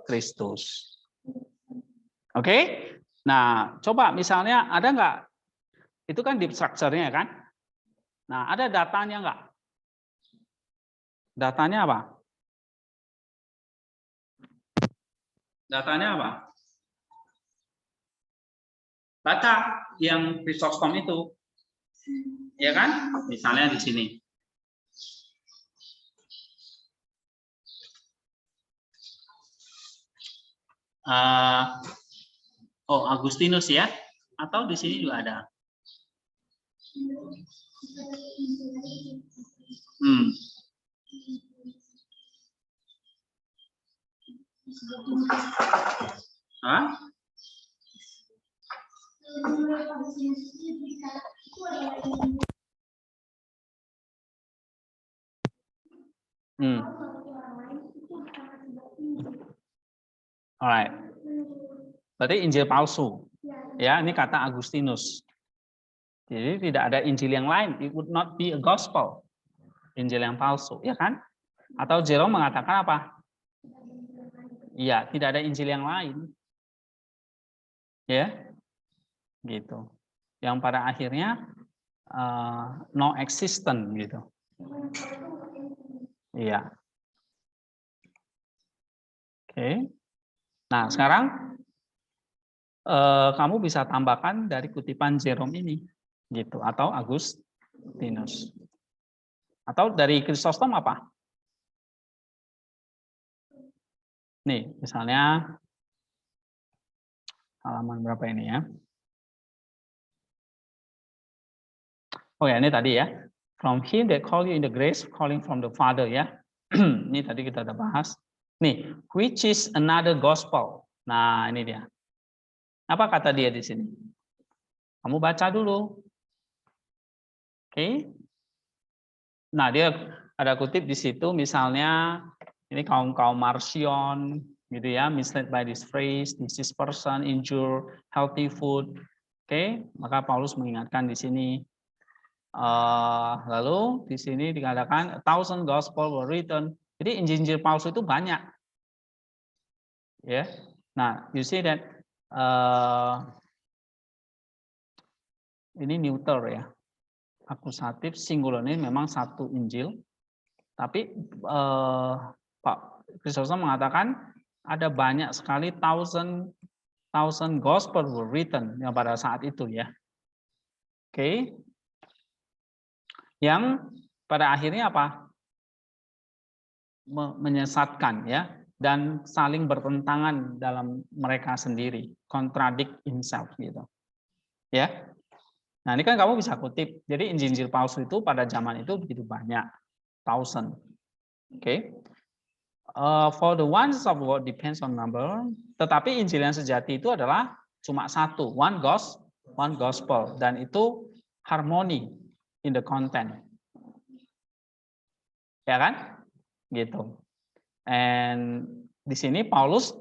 Kristus. Oke? Nah, coba misalnya ada nggak? Itu kan deep structure-nya kan? Nah, ada datanya nggak? Datanya apa? Datanya apa? Baca yang Chrysostom itu. Ya kan? Misalnya di sini. Agustinus ya, atau di sini juga ada. Alright. Berarti Injil palsu. Ya, ini kata Agustinus. Jadi tidak ada Injil yang lain. It would not be a gospel. Injil yang palsu, ya kan? Atau Jerome mengatakan apa? Iya, tidak ada Injil yang lain. Ya, gitu. Yang pada akhirnya no existent gitu. Iya. Oke. Nah, sekarang kamu bisa tambahkan dari kutipan Jerome ini, gitu, atau Agustinus, atau dari Chrysostom apa? Nih, misalnya halaman berapa ini ya? Oh ya, ini tadi ya. From him that call you in the grace, calling from the Father ya. Ini tadi kita udah bahas. Nih, which is another gospel. Nah, ini dia. Apa kata dia di sini? Kamu baca dulu. Oke. Nah, dia ada kutip di situ misalnya ini kaum Marcion gitu ya, misled by this phrase, this person injure healthy food. Oke, maka Paulus mengingatkan di sini. Lalu di sini dikatakan 1,000 gospel were written. Jadi Injil palsu itu banyak. Ya. Nah, you see that ini neuter ya. Akusatif singular ini memang satu Injil. Tapi Pak Chrysostom mengatakan ada banyak sekali 1,000 gospel were written yang pada saat itu ya. Oke. Yang pada akhirnya apa? Menyesatkan ya, dan saling bertentangan dalam mereka sendiri, contradict himself gitu. Ya. Nah, ini kan kamu bisa kutip. Jadi Injil palsu itu pada zaman itu begitu banyak, 1,000. Oke. For the ones of what depends on number, tetapi Injil yang sejati itu adalah cuma satu, one gospel, dan itu harmoni in the content. Ya kan? Gitu. And di sini Paulus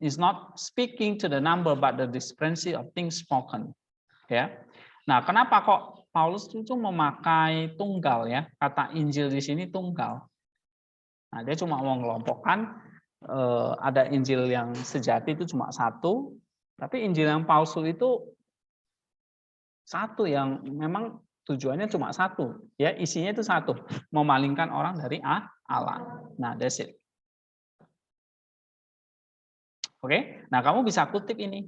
is not speaking to the number but the discrepancy of things spoken. Ya. Nah, kenapa kok Paulus itu memakai tunggal ya? Kata Injil di sini tunggal. Nah, dia cuma mau mengelompokkan ada Injil yang sejati itu cuma satu, tapi Injil yang palsu itu satu yang memang tujuannya cuma satu, ya isinya itu satu, memalingkan orang dari Allah. Nah, that's it. Oke, nah kamu bisa kutip ini,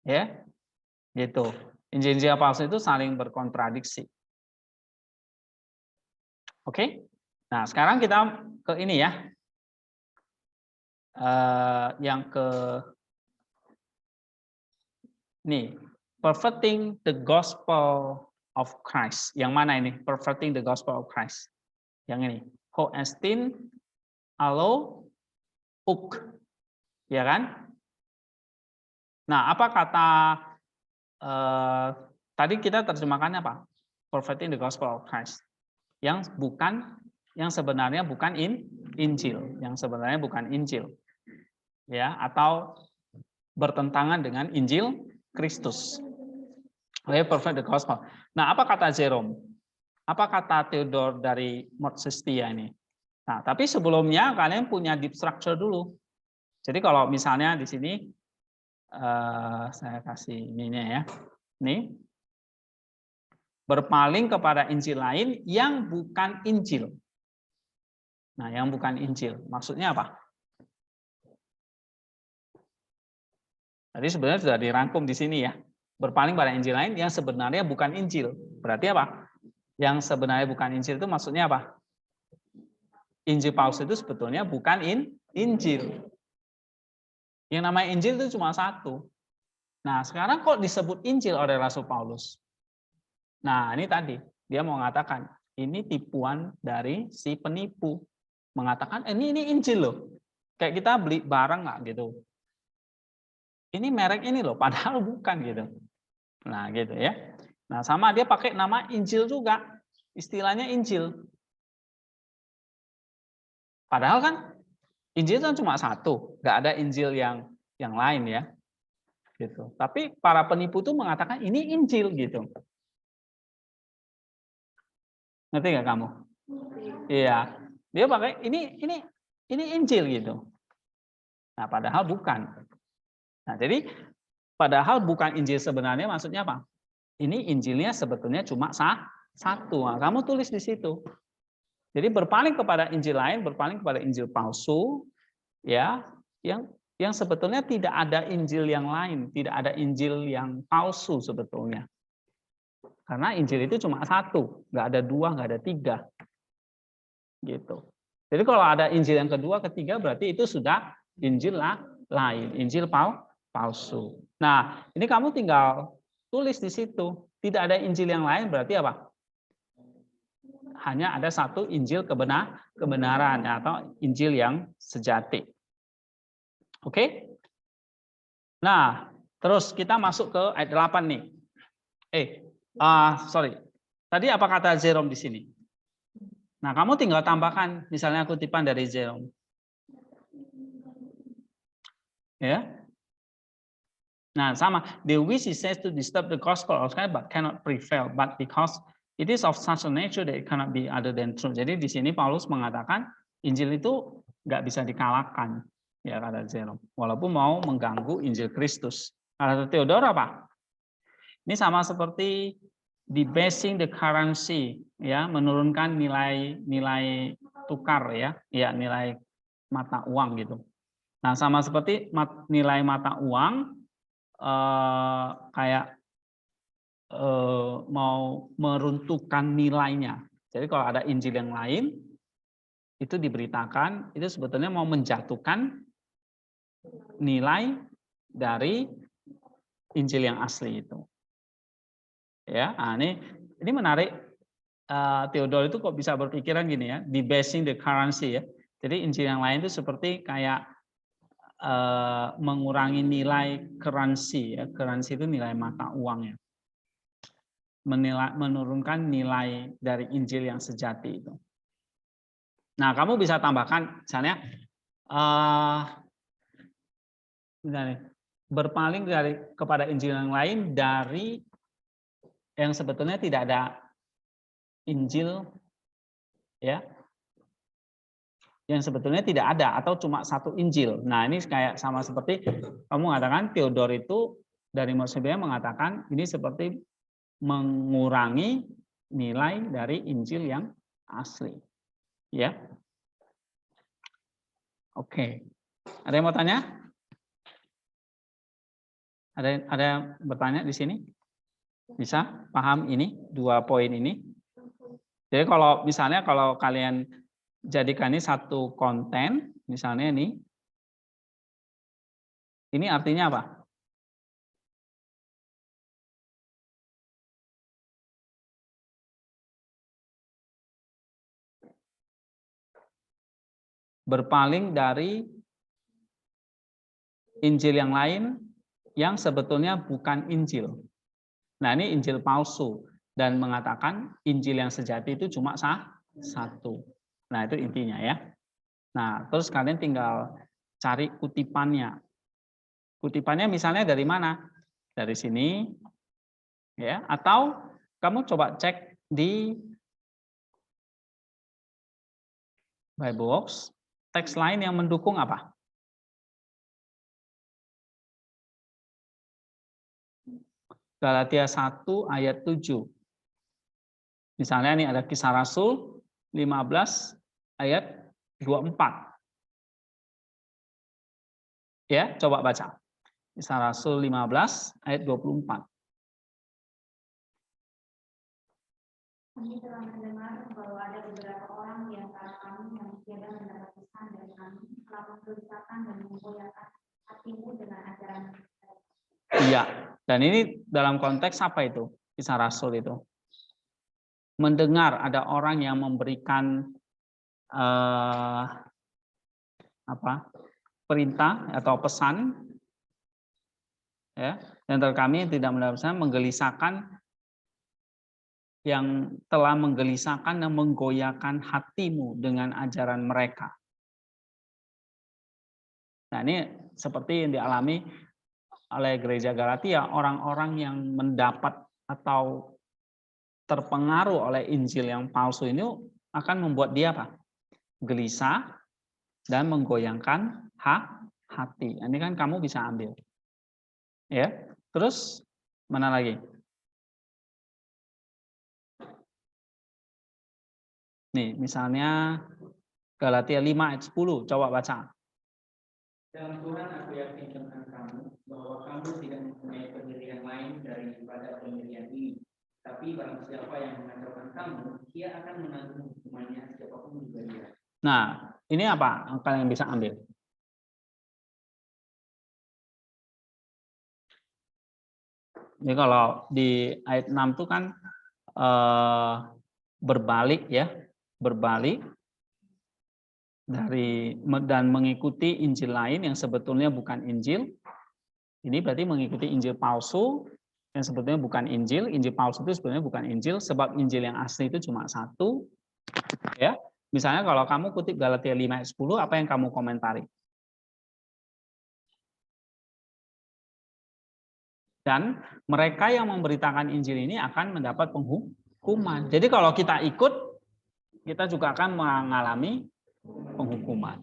ya, gitu. Injil palsu itu saling berkontradiksi. Oke, nah sekarang kita ke ini ya, yang ke nih, perverting the gospel of Christ. Yang mana ini? Perverting the gospel of Christ. Yang ini. Ho estin alo uk. Ya kan? Nah, apa kata tadi kita terjemahkannya apa? Perverting the gospel of Christ. Yang sebenarnya bukan Injil, yang sebenarnya bukan Injil. Ya, atau bertentangan dengan Injil Kristus. Pervert the gospel. Nah, apa kata Jerome? Apa kata Theodore dari Motsestia ini? Nah, tapi sebelumnya kalian punya deep structure dulu. Jadi kalau misalnya di sini saya kasih ininya ya. Nih. Berpaling kepada Injil lain yang bukan Injil. Nah, yang bukan Injil. Maksudnya apa? Jadi sebenarnya sudah dirangkum di sini ya. Berpaling pada Injil lain yang sebenarnya bukan Injil. Berarti apa? Yang sebenarnya bukan Injil itu maksudnya apa? Injil palsu itu sebetulnya bukan Injil. Yang namanya Injil itu cuma satu. Nah, sekarang kok disebut Injil oleh Rasul Paulus? Nah, ini tadi dia mau mengatakan ini tipuan dari si penipu. Mengatakan ini Injil loh. Kayak kita beli barang nggak gitu. Ini merek ini loh, padahal bukan gitu. Nah, gitu ya. Nah, sama dia pakai nama Injil juga. Istilahnya Injil. Padahal kan Injil kan cuma satu, nggak ada Injil yang lain ya. Gitu. Tapi para penipu tuh mengatakan ini Injil gitu. Ngerti nggak kamu? Iya. Dia pakai ini Injil gitu. Nah, padahal bukan. Nah, jadi padahal bukan Injil sebenarnya maksudnya apa? Ini Injilnya sebetulnya cuma satu. Nah, kamu tulis di situ. Jadi berpaling kepada Injil lain, berpaling kepada Injil palsu, ya, yang sebetulnya tidak ada Injil yang lain, tidak ada Injil yang palsu sebetulnya. Karena Injil itu cuma satu, nggak ada dua, nggak ada tiga, gitu. Jadi kalau ada Injil yang kedua, ketiga, berarti itu sudah Injil lain, Injil palsu. Nah, ini kamu tinggal tulis di situ. Tidak ada Injil yang lain, berarti apa? Hanya ada satu Injil kebenaran atau Injil yang sejati. Oke? Nah, terus kita masuk ke ayat 8 nih. Sorry. Tadi apa kata Jerome di sini? Nah, kamu tinggal tambahkan misalnya kutipan dari Jerome. Ya. Nah, sama. The wish is says to disturb the gospel of God but cannot prevail, but because it is of such a nature that it cannot be other than true. Jadi di sini Paulus mengatakan Injil itu nggak bisa dikalahkan, ya kata Jerome. Walaupun mau mengganggu Injil Kristus. Kata Theodore apa? Ini sama seperti debasing the currency, ya, menurunkan nilai tukar ya nilai mata uang gitu. Nah, sama seperti nilai mata uang kayak mau meruntuhkan nilainya. Jadi kalau ada Injil yang lain itu diberitakan, itu sebetulnya mau menjatuhkan nilai dari Injil yang asli itu. Ya, nah ini menarik. Theodore itu kok bisa berpikiran gini ya, debasing the currency ya. Jadi Injil yang lain itu seperti kayak mengurangi nilai currency ya. Currency itu nilai mata uang ya. Menurunkan nilai dari Injil yang sejati itu. Nah, kamu bisa tambahkan misalnya berpaling kepada Injil yang lain dari yang sebetulnya tidak ada Injil ya. Yang sebetulnya tidak ada atau cuma satu Injil. Nah, ini kayak sama seperti kamu mengatakan Theodore itu dari Mosebia mengatakan ini seperti mengurangi nilai dari Injil yang asli. Ya. Oke. Ada yang mau tanya? Ada yang bertanya di sini? Bisa paham ini dua poin ini? Jadi kalau misalnya kalau kalian jadikan ini satu konten, misalnya ini artinya apa? Berpaling dari Injil yang lain yang sebetulnya bukan Injil. Nah, ini Injil palsu dan mengatakan Injil yang sejati itu cuma satu. Nah, itu intinya ya. Nah, terus kalian tinggal cari kutipannya. Kutipannya misalnya dari mana? Dari sini ya, atau kamu coba cek di Bibleworks, teks lain yang mendukung apa? Galatia 1 ayat 7. Misalnya ini ada Kisah Rasul 15 ayat 24. Ya, coba baca. Kisah Rasul 15 ayat 24. Kami telah mendengar bahwa ada beberapa orang di antara kami yang tiada mendapat pesan dari kami, telah menggelisahkan dan menggoyahkan hatimu dengan ajaran. Iya, dan ini dalam konteks apa itu? Kisah Rasul itu. Mendengar ada orang yang memberikan perintah atau pesan, ya, dan kami tidak mendapat pesan, menggelisahkan, yang telah menggelisahkan dan menggoyahkan hatimu dengan ajaran mereka. Nah, ini seperti yang dialami oleh gereja Galatia, orang-orang yang mendapat atau terpengaruh oleh Injil yang palsu ini akan membuat dia apa? Gelisah dan menggoyangkan hati. Ini kan kamu bisa ambil. Ya. Terus mana lagi? Nih, misalnya Galatia 5 ayat 10, coba baca. Dalam Tuhan aku yakin tentang kamu, bahwa kamu tidak mempunyai pendirian lain daripada pendirian ini. Tapi barang siapa yang mengacaukan kamu, dia akan menanggung hukumannya, siapapun juga dia. Nah, ini apa kalian bisa ambil? Jadi kalau di ayat 6 itu kan berbalik ya, berbalik dari dan mengikuti Injil lain yang sebetulnya bukan Injil. Ini berarti mengikuti Injil palsu yang sebetulnya bukan Injil. Injil palsu itu sebenarnya bukan Injil, sebab Injil yang asli itu cuma satu. Ya, misalnya kalau kamu kutip Galatia 5 ayat 10, apa yang kamu komentari? Dan mereka yang memberitakan Injil ini akan mendapat penghukuman. Jadi kalau kita ikut, kita juga akan mengalami penghukuman.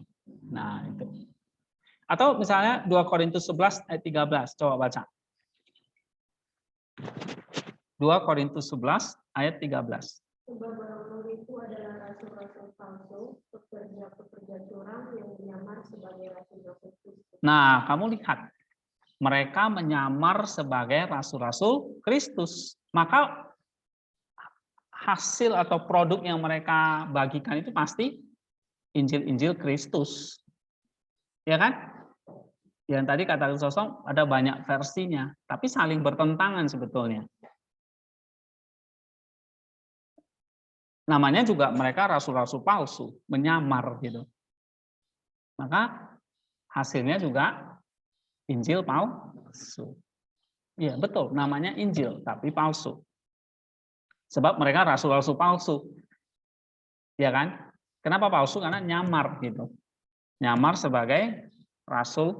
Nah, itu. Atau misalnya 2 Korintus 11 ayat 13, coba baca. 2 Korintus 11 ayat 13. Sebab orang-orang itu adalah rasul-rasul palsu, pekerja-pekerja curang yang menyamar sebagai rasul-rasul Kristus. Nah, kamu lihat. Mereka menyamar sebagai rasul-rasul Kristus. Maka hasil atau produk yang mereka bagikan itu pasti Injil-Injil Kristus. Ya kan? Yang tadi kata sosok ada banyak versinya, tapi saling bertentangan sebetulnya. Namanya juga mereka rasul-rasul palsu, menyamar gitu. Maka hasilnya juga Injil palsu. Iya, betul, namanya Injil tapi palsu. Sebab mereka rasul-rasul palsu. Ya kan? Kenapa palsu? Karena nyamar gitu. Nyamar sebagai rasul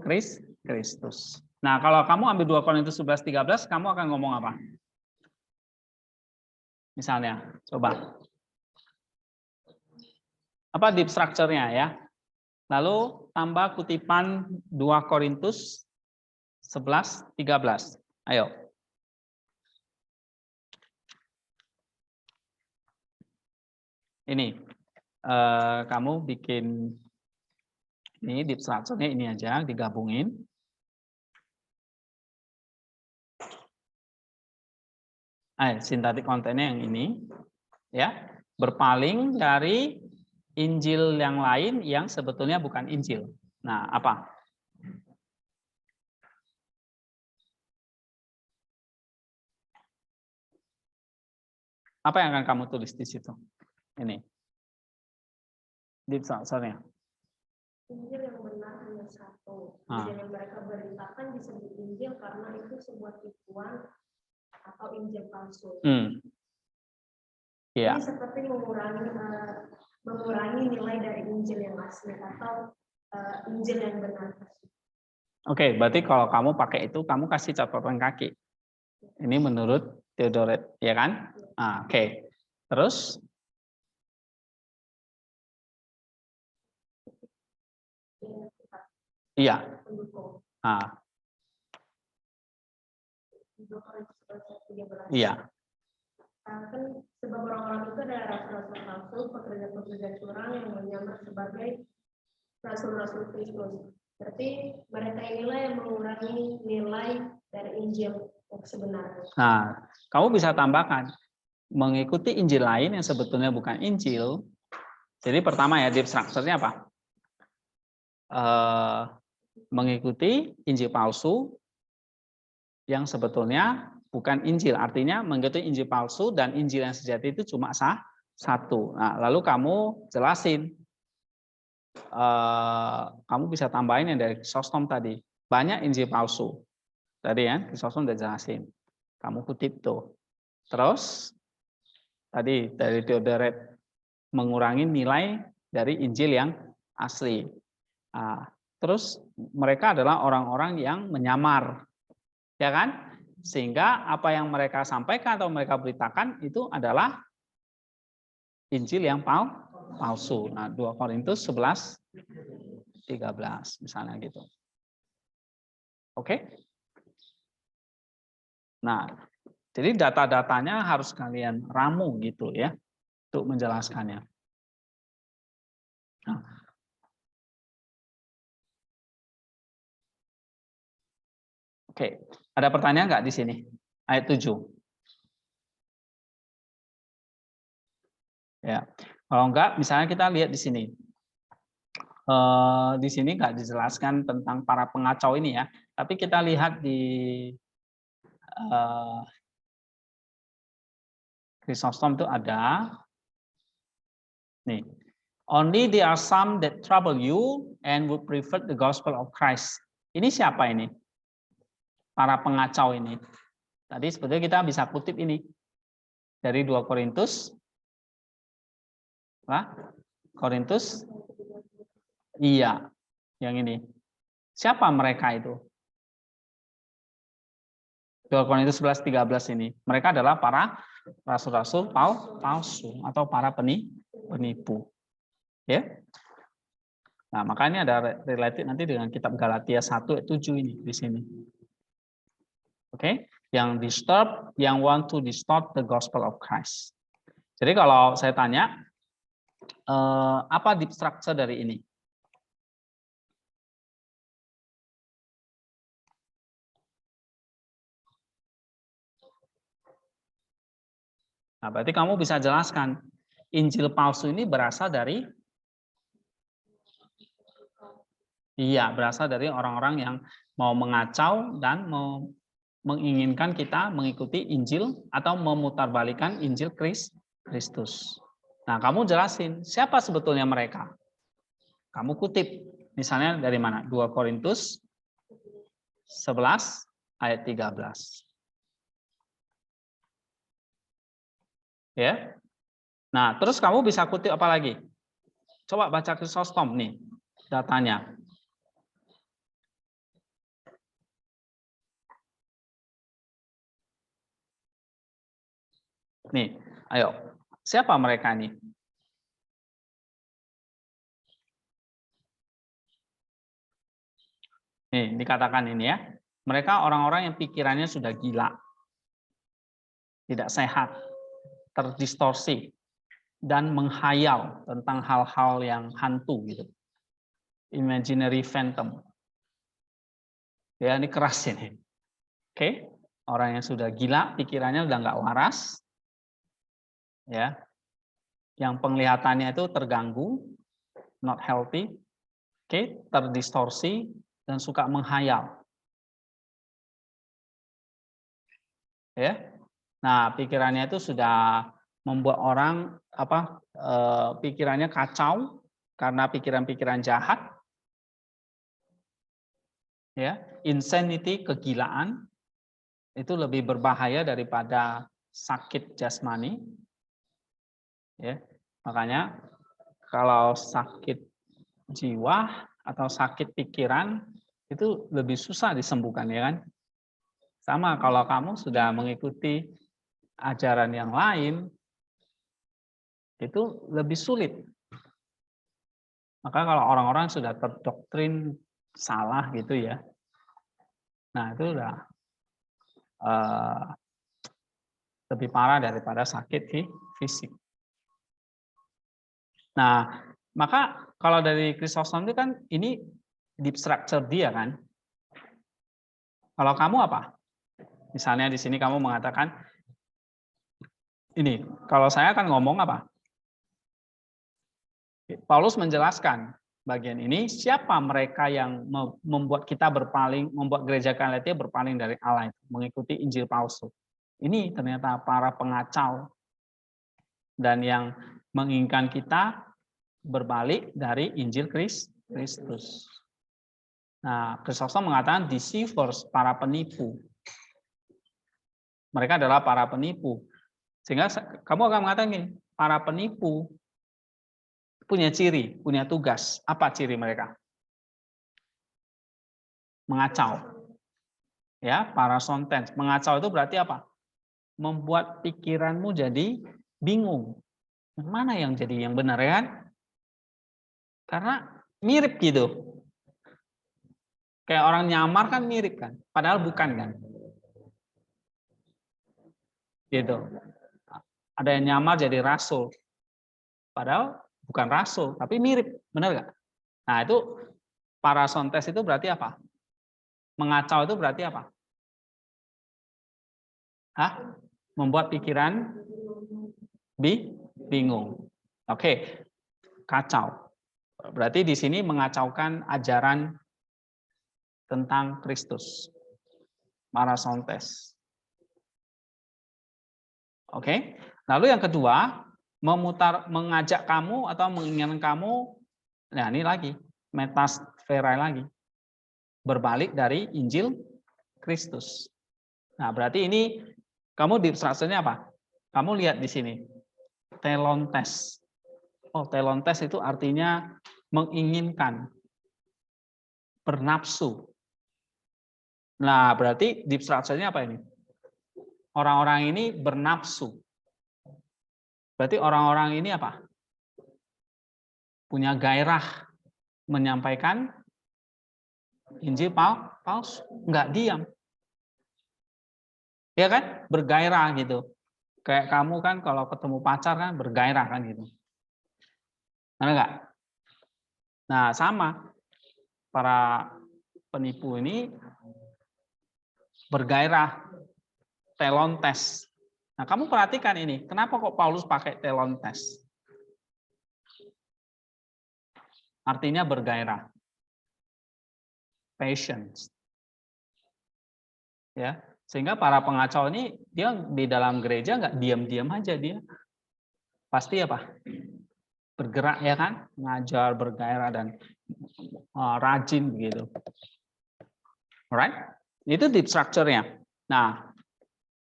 Kristus. Nah, kalau kamu ambil 2 Korintus 11 13, kamu akan ngomong apa? Misalnya, coba. Apa deep structure-nya ya? Lalu tambah kutipan 2 Korintus 11 13. Ayo. Ini kamu bikin ini deep structure-nya ini aja digabungin. Sintetik kontennya yang ini ya, berpaling dari Injil yang lain yang sebetulnya bukan Injil. Nah, apa? Apa yang akan kamu tulis di situ? Ini. Deep structure-nya. Injil yang benar hanya satu. Injil yang mereka beritakan disebut Injil karena itu sebuah tipuan atau Injil palsu. Ya. Ini seperti mengurangi nilai dari Injil yang asli atau Injil yang benar. Oke, berarti kalau kamu pakai itu, kamu kasih catatan kaki. Ini menurut Theodoret, ya kan? Oke. Terus? Iya. Iya. Kan sebab orang-orang itu adalah rasul-rasul palsu, pekerja-pekerja curang yang menyamar sebagai rasul-rasul Kristus. Berarti mereka inilah yang mengurangi nilai dari Injil yang sebenarnya. Nah, kamu bisa tambahkan mengikuti Injil lain yang sebetulnya bukan Injil. Jadi pertama ya, deep structure-nya apa? Mengikuti Injil palsu yang sebetulnya bukan Injil. Artinya mengikuti Injil palsu dan Injil yang sejati itu cuma satu. Nah, lalu kamu jelasin. Kamu bisa tambahin yang dari Chrysostom tadi. Banyak Injil palsu. Tadi ya, Chrysostom udah jelasin. Kamu kutip tuh. Terus tadi dari Theodoret mengurangi nilai dari Injil yang asli. Nah, terus mereka adalah orang-orang yang menyamar, ya kan? Sehingga apa yang mereka sampaikan atau mereka beritakan itu adalah Injil yang palsu. Nah, 2 Korintus 11:13 misalnya gitu. Oke? Nah, jadi data-datanya harus kalian ramu gitu ya untuk menjelaskannya. Nah, oke, ada pertanyaan nggak di sini? Ayat 7. Ya, kalau enggak, misalnya kita lihat di sini. Di sini nggak dijelaskan tentang para pengacau ini ya, tapi kita lihat di Chrysostom itu ada nih. Only there are some that trouble you and would prefer the gospel of Christ. Ini siapa ini? Para pengacau ini. Tadi sebetulnya kita bisa kutip ini dari 2 Korintus. Korintus. Iya, yang ini. Siapa mereka itu? 2 Korintus 11:13 ini. Mereka adalah para rasul-rasul palsu atau para penipu. Ya. Nah, makanya ada related nanti dengan kitab Galatia 1:7 ini di sini. Oke, yang yang want to distort the gospel of Christ. Jadi kalau saya tanya apa deep structure dari ini? Nah, berarti kamu bisa jelaskan Injil palsu ini berasal dari berasal dari orang-orang yang mau mengacau dan menginginkan kita mengikuti Injil atau memutarbalikkan Injil Kristus. Nah, kamu jelasin siapa sebetulnya mereka. Kamu kutip misalnya dari mana? 2 Korintus 11:13. Ya. Nah, terus kamu bisa kutip apa lagi? Coba baca Chrysostom nih datanya. Nih, ayo. Siapa mereka nih? Nih, dikatakan ini ya. Mereka orang-orang yang pikirannya sudah gila. Tidak sehat, terdistorsi, dan menghayal tentang hal-hal yang hantu gitu. Imaginary phantom. Ya, ini keras ini. Oke, orang yang sudah gila, pikirannya udah nggak waras. Ya. Yang penglihatannya itu terganggu, not healthy. Oke, terdistorsi dan suka menghayal. Ya. Nah, pikirannya itu sudah membuat orang pikirannya kacau karena pikiran-pikiran jahat. Ya, insanity, kegilaan itu lebih berbahaya daripada sakit jasmani. Ya, makanya kalau sakit jiwa atau sakit pikiran itu lebih susah disembuhkan, ya kan? Sama kalau kamu sudah mengikuti ajaran yang lain, itu lebih sulit. Maka kalau orang-orang sudah terdoktrin salah gitu ya, nah itu udah lebih parah daripada sakit fisik. Nah, maka kalau dari Chrysostom itu kan ini deep structure dia kan. Kalau kamu apa? Misalnya di sini kamu mengatakan, ini, kalau saya akan ngomong apa? Paulus menjelaskan bagian ini, siapa mereka yang membuat kita berpaling, membuat gereja Galatia berpaling dari Allah, mengikuti Injil palsu. Ini ternyata para pengacau dan yang menginginkan kita berbalik dari Injil Kristus. Nah, Kristus mengatakan deceivers, para penipu. Mereka adalah para penipu. Sehingga kamu akan mengatakan gini, para penipu punya ciri, punya tugas. Apa ciri mereka? Mengacau. Ya, para sontens. Mengacau itu berarti apa? Membuat pikiranmu jadi bingung. Yang mana yang jadi yang benar, ya kan? Karena mirip gitu. Kayak orang nyamar kan mirip kan, padahal bukan kan. Gitu. Ada yang nyamar jadi rasul, padahal bukan rasul, tapi mirip, benar nggak? Nah itu para sontes itu berarti apa? Mengacau itu berarti apa? Hah? Membuat pikiran bingung. Oke, kacau. Berarti di sini mengacaukan ajaran tentang Kristus. Para sontes. Oke. Lalu yang kedua, mengajak kamu atau menginginkan kamu, nah ini lagi, metasfera lagi. Berbalik dari Injil Kristus. Nah, berarti ini kamu di strukturnya apa? Kamu lihat di sini. Telontes. Oh, telontes itu artinya menginginkan, bernafsu. Nah, berarti deep structure-nya apa ini? Orang-orang ini bernafsu. Berarti orang-orang ini apa? Punya gairah menyampaikan Injil palsu, nggak diam. Ya kan? Bergairah gitu. Kayak kamu kan kalau ketemu pacar kan bergairah kan gitu. Ada nggak? Nah, sama. Para penipu ini bergairah, telontes. Nah, kamu perhatikan ini, kenapa kok Paulus pakai telontes? Artinya bergairah. Patience. Ya, sehingga para pengacau ini dia di dalam gereja nggak diam-diam aja dia. Pasti apa? Bergerak ya kan, ngajar, bergairah dan rajin begitu. Alright? Itu deep structure-nya. Nah,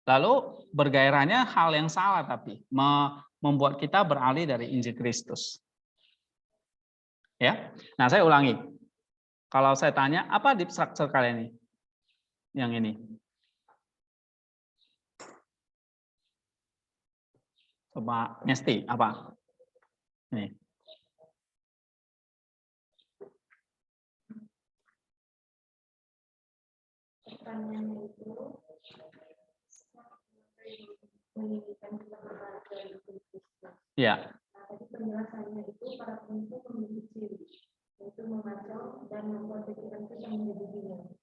lalu bergairahnya hal yang salah tapi membuat kita beralih dari Injil Kristus. Ya. Nah, saya ulangi. Kalau saya tanya, apa deep structure kalian ini? Yang ini. Coba Nesti, apa? Ini. Pertanyaannya itu menginginkan kita berbalik dari Kristus. Ya. Nah, tadi penjelasannya itu para penipu memiliki ciri, yaitu mengacau dan membuat pikiran kita menjadi bingung,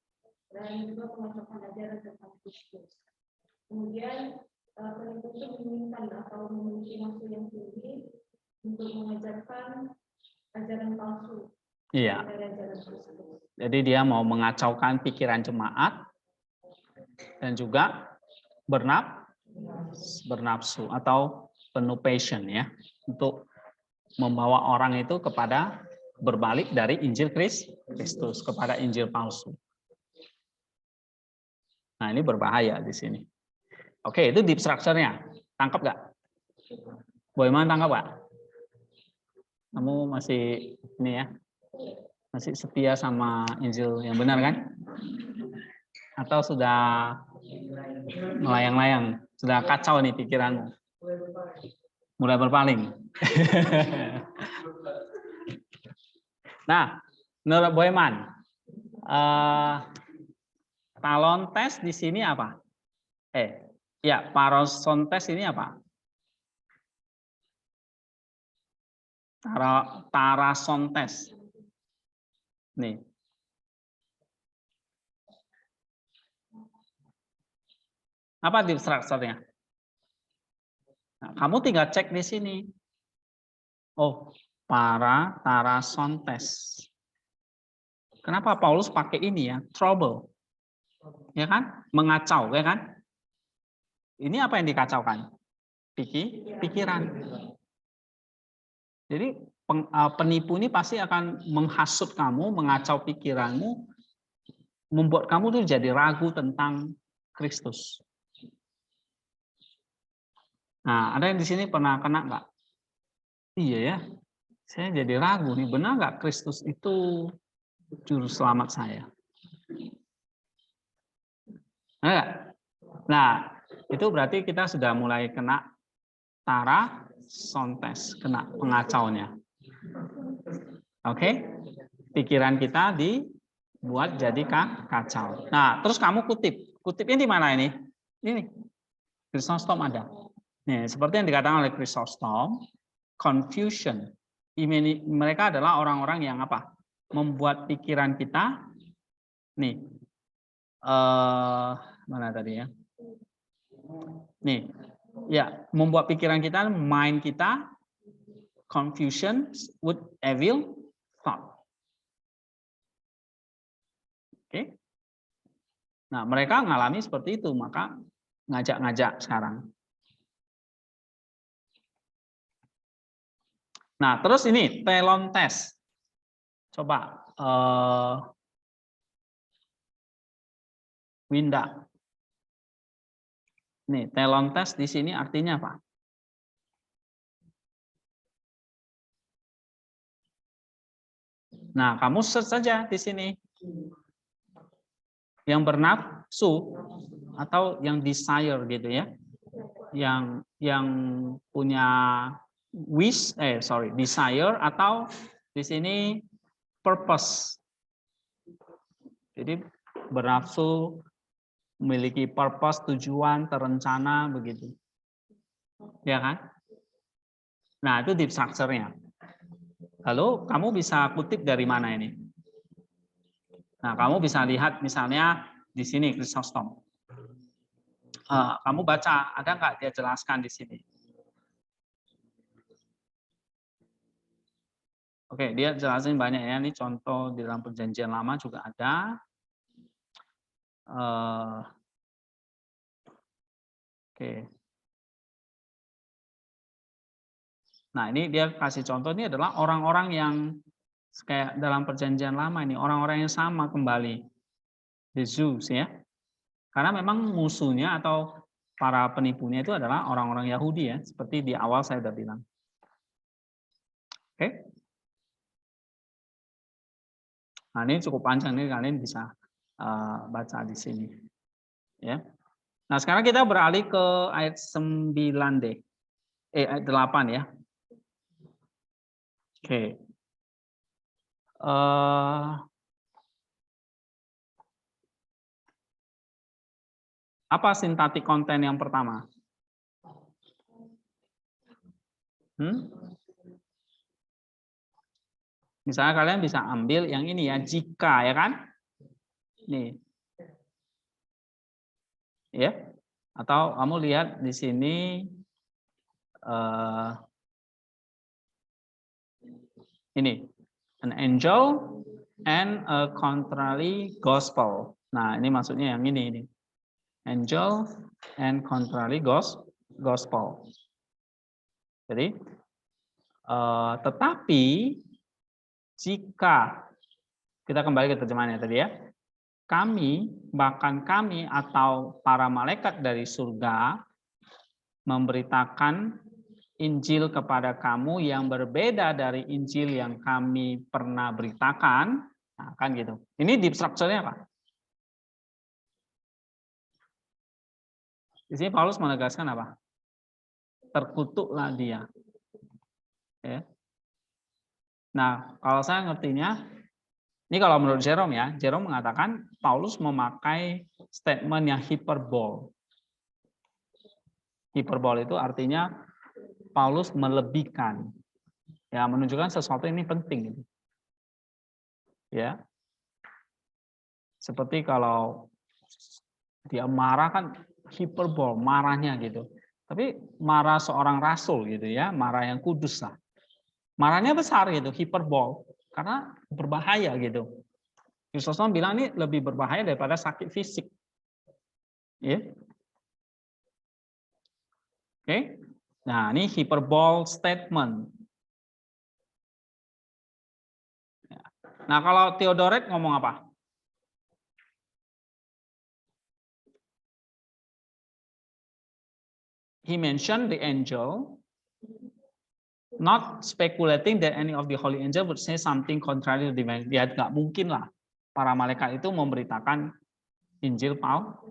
dan juga mengacaukan ajaran tentang Kristus. Kemudian penipu itu menginginkan atau memiliki nafsu yang tinggi untuk mengajarkan ajaran palsu. Iya. Jadi dia mau mengacaukan pikiran jemaat dan juga bernafsu atau penuh passion ya untuk membawa orang itu kepada berbalik dari Injil Kristus kepada Injil palsu. Nah, ini berbahaya di sini. Oke, itu deep structure-nya. Tangkap nggak? Boyman tangkap nggak? Kamu masih ini ya? Masih setia sama Injil yang benar kan? Atau sudah melayang-layang? Sudah kacau nih pikiranmu? Mulai berpaling. Nah, menurut Boyman, talontes di sini apa? Ya, parasontes ini apa? Tarasontes. Nih, Apa deep structure-nya? Nah, kamu tinggal cek di sini. Oh, paratarassontes. Kenapa Paulus pakai ini ya? Trouble. Ya kan? Mengacau, ya kan? Ini apa yang dikacaukan? Pikiran. Jadi penipu ini pasti akan menghasut kamu, mengacau pikiranmu, membuat kamu tuh jadi ragu tentang Kristus. Nah, ada yang di sini pernah kena nggak? Iya ya, saya jadi ragu nih, benar nggak Kristus itu juru selamat saya? Nah, itu berarti kita sudah mulai kena tarasontes, kena pengacaunya. Oke? Pikiran kita dibuat jadi kacau. Nah, terus kamu kutipnya di mana ini? Ini Chrysostom ada. Nih, seperti yang dikatakan oleh Chrysostom, confusion. Mereka adalah orang-orang yang apa? Membuat pikiran kita, nih, mana tadi ya? Nih, ya, membuat pikiran kita, mind kita, confusion with evil thought. Oke? Nah, mereka mengalami seperti itu, maka ngajak-ngajak sekarang. Nah, terus ini telon test. Coba Winda. Nih, telon test di sini artinya apa? Nah, kamu search saja di sini. Yang bernafsu atau yang desire gitu ya. Yang punya desire atau di sini purpose. Jadi bernafsu, memiliki purpose, tujuan, terencana begitu. Ya kan? Nah, itu deep structure-nya. Lalu kamu bisa kutip dari mana ini? Nah, kamu bisa lihat misalnya di sini Chrysostom. Kamu baca, ada nggak dia jelaskan di sini? Oke, dia jelasin banyak ya. Ini contoh di dalam Perjanjian Lama juga ada. Oke. Nah, ini dia kasih contoh, ini adalah orang-orang yang kayak dalam Perjanjian Lama ini, orang-orang yang sama kembali. The Jews ya. Karena memang musuhnya atau para penipunya itu adalah orang-orang Yahudi ya, seperti di awal saya sudah bilang. Oke. Nah, ini cukup panjang nih, kalian bisa baca di sini. Ya. Nah, sekarang kita beralih ke ayat 9D. Ayat 8 ya. Oke. Apa sintaktik konten yang pertama? Misalnya kalian bisa ambil yang ini ya, jika ya kan? Nih. Ya. Atau kamu lihat di sini ini an angel and a contrary gospel. Nah, ini maksudnya yang ini. Angel and contrary gospel. Jadi tetapi jika kita kembali ke terjemahannya tadi ya, bahkan kami atau para malaikat dari surga memberitakan Injil kepada kamu yang berbeda dari Injil yang kami pernah beritakan, nah, kan gitu. Ini deep structure-nya apa? Di sini Paulus menegaskan apa? Terkutuklah dia. Ya. Nah, kalau saya ngertinya, ini kalau menurut Jerome ya, Jerome mengatakan Paulus memakai statement yang hiperbol. Hiperbol itu artinya Paulus melebihkan, ya menunjukkan sesuatu ini penting. Ya, seperti kalau dia marah kan hiperbol, marahnya gitu. Tapi marah seorang rasul gitu ya, marah yang kudus lah. Marahnya besar gitu, hiperbol, karena berbahaya gitu. Kristus bilang ini lebih berbahaya daripada sakit fisik. Ya. Oke. Nah, ini hyperbole statement. Nah, kalau Theodoret ngomong apa? He mentioned the angel, not speculating that any of the holy angel would say something contrary to divine. Ya, nggak mungkin lah para malaikat itu memberitakan Injil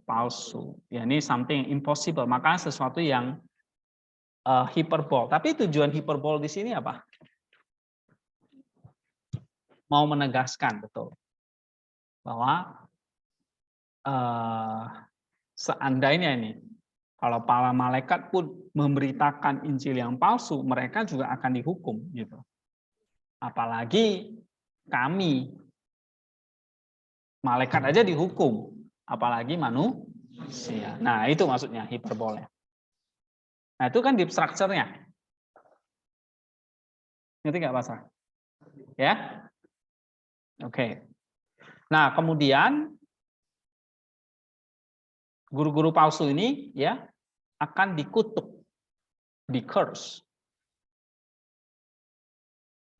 palsu. Ya, ini something impossible. Maka sesuatu yang hiperbol. Tapi tujuan hiperbol di sini apa? Mau menegaskan betul bahwa seandainya ini kalau para malaikat pun memberitakan Injil yang palsu, mereka juga akan dihukum gitu. Apalagi kami malaikat aja dihukum, apalagi manusia. Nah, itu maksudnya hiperbole. Nah, itu kan deep structure-nya. Ngerti nggak, Pastor? Ya? Oke. Nah, kemudian guru-guru palsu ini ya akan dikutuk, di curse.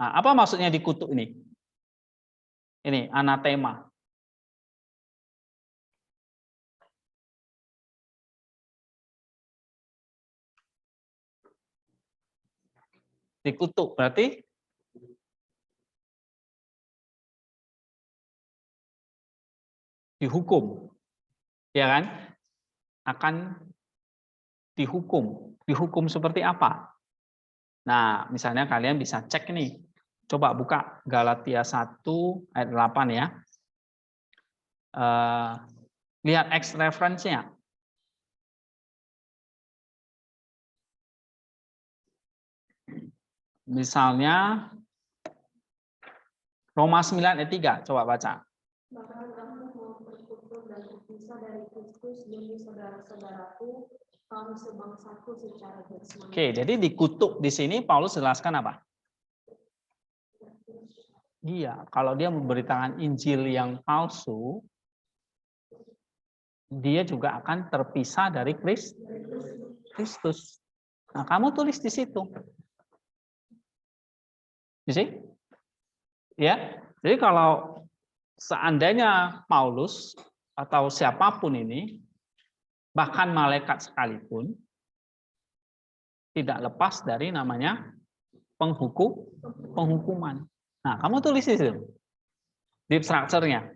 Nah, apa maksudnya dikutuk ini? Ini anatema. Dikutuk berarti dihukum, ya kan? Akan dihukum. Dihukum seperti apa? Nah, misalnya kalian bisa cek nih. Coba buka Galatia 1 ayat 8 ya. Lihat X reference-nya. Misalnya Roma 9 ayat 3, coba baca. Bahkan kamu mau berkutuk dan terpisah dari Kristus demi saudara-saudaraku, kamu sebangsaku secara jasmani. Oke, jadi dikutuk di sini Paulus jelaskan apa? Iya, kalau dia memberitakan Injil yang palsu, dia juga akan terpisah dari Kristus. Nah, kamu tulis di situ. You see? Ya, jadi kalau seandainya Paulus atau siapapun ini, bahkan malaikat sekalipun, tidak lepas dari namanya penghukuman. Nah, kamu tulis di situ, deep structure-nya.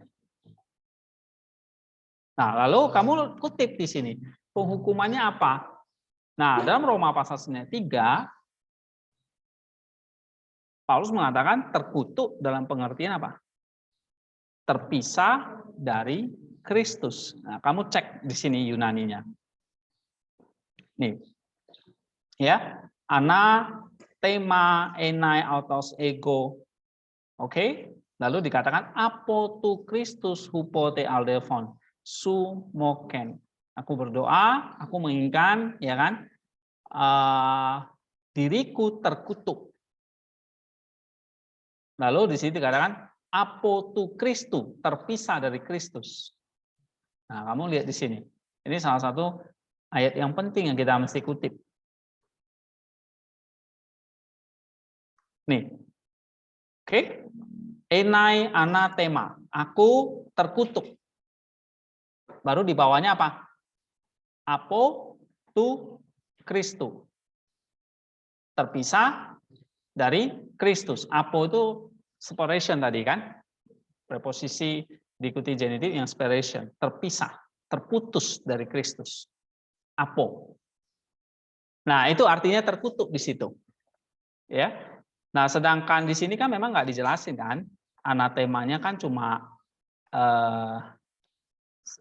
Nah, lalu kamu kutip di sini, penghukumannya apa? Nah, dalam Roma pasal 3, Paulus mengatakan terkutuk dalam pengertian apa? Terpisah dari Kristus. Nah, kamu cek di sini Yunaninya. Nih. Ya, anatema enai autos ego. Oke? Lalu dikatakan apo tu Kristus hupo te aldefon sumoken. Aku berdoa, aku menginginkan ya kan? Diriku terkutuk. Lalu di sini dikatakan apo tu Kristu, terpisah dari Kristus. Nah, kamu lihat di sini. Ini salah satu ayat yang penting yang kita mesti kutip. Nih. Oke. Enai anatema, aku terkutuk. Baru di bawahnya apa? Apo tu Kristu. Terpisah dari Kristus. Apo itu separation tadi kan? Preposisi diikuti genitif yang separation, terpisah, terputus dari Kristus. Apo. Nah, itu artinya terkutuk di situ. Ya. Nah, sedangkan di sini kan memang nggak dijelasin kan? Anatemanya kan cuma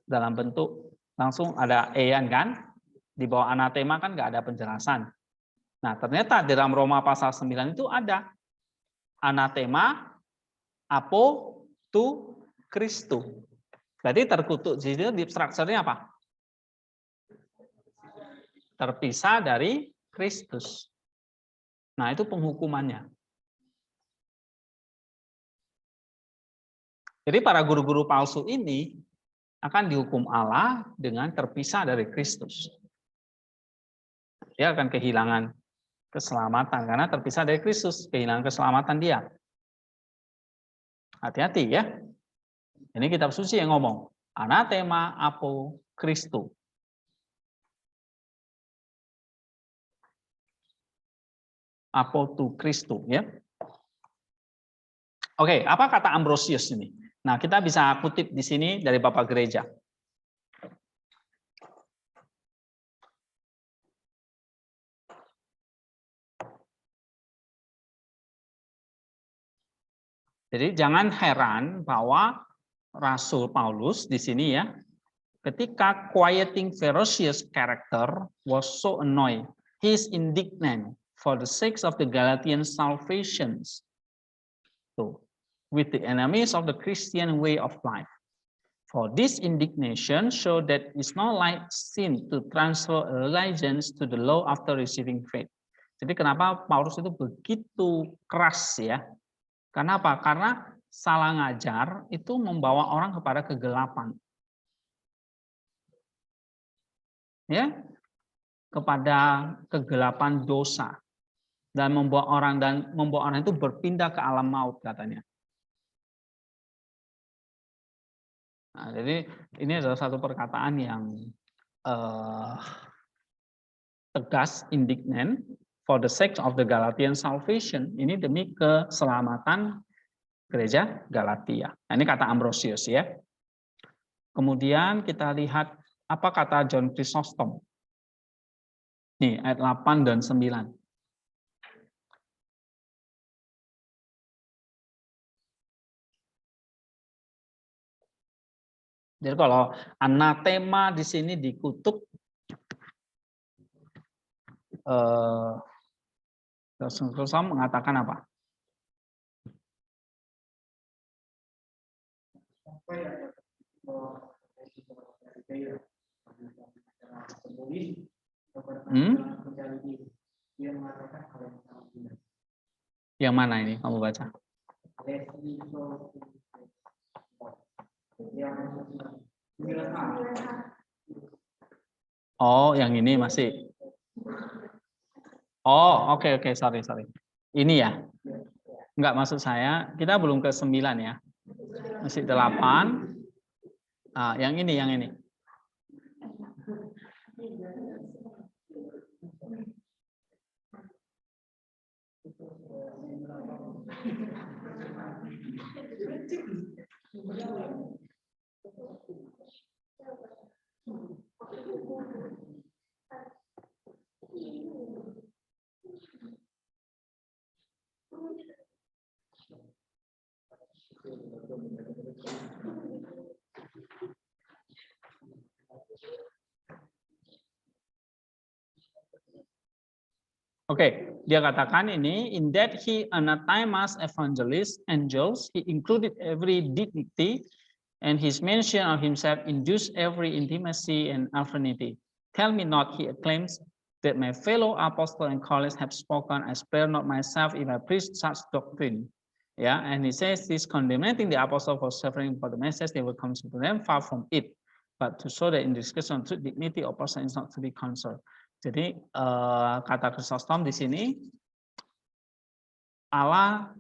dalam bentuk langsung ada ean kan? Di bawah anatema kan nggak ada penjelasan. Nah, ternyata di dalam Roma pasal 9 itu ada anatema apo tu Kristu. Berarti terkutuk di situ di strukturnya apa? terpisah dari Kristus. Nah, itu penghukumannya. Jadi para guru-guru palsu ini akan dihukum Allah dengan terpisah dari Kristus. Dia akan kehilangan keselamatan karena terpisah dari Kristus, kehilangan keselamatan dia. Hati-hati ya. Ini kitab suci yang ngomong. Anatema apo Kristo. Apo tu Kristo ya. Oke, apa kata Ambrosius ini? Nah, kita bisa kutip di sini dari Bapak Gereja. Jadi jangan heran bahwa Rasul Paulus di sini ya, ketika quieting ferocious character was so annoyed, he is indignant for the sake of the Galatian salvations. So, with the enemies of the Christian way of life. For this indignation show that it's not like sin to transfer allegiance to the law after receiving faith. Jadi kenapa Paulus itu begitu keras ya? Karena apa? Karena salah ngajar itu membawa orang kepada kegelapan. Ya, kepada kegelapan dosa dan membawa orang itu berpindah ke alam maut katanya. Nah, jadi ini adalah satu perkataan yang tegas, indignant, for the sake of the Galatian salvation. Ini demi keselamatan gereja Galatia. Nah, ini kata Ambrosius ya. Kemudian kita lihat apa kata John Chrysostom. Nih, ayat 8 dan 9. Jadi kalau anatema di sini dikutuk, Rasul mengatakan apa? Yang mana ini kamu baca? Oh, yang ini masih. Oh, oke, sorry. Ini ya. Enggak, maksud saya, kita belum ke 9 ya. Masih 8. Ah, yang ini. Oke, dia katakan ini, in that he anathemas evangelists, angels, he included every dignity, and his mention of himself induced every intimacy and affinity. Tell me not, he acclaims, that my fellow apostle and colleagues have spoken, I spare not myself if I preach such doctrine. Yeah, and he says this, condemning the apostle for suffering for the message they will come to them, far from it, but to show that in discussion of dignity of person is not to be concerned. Jadi kata Chrysostom di sini, Allah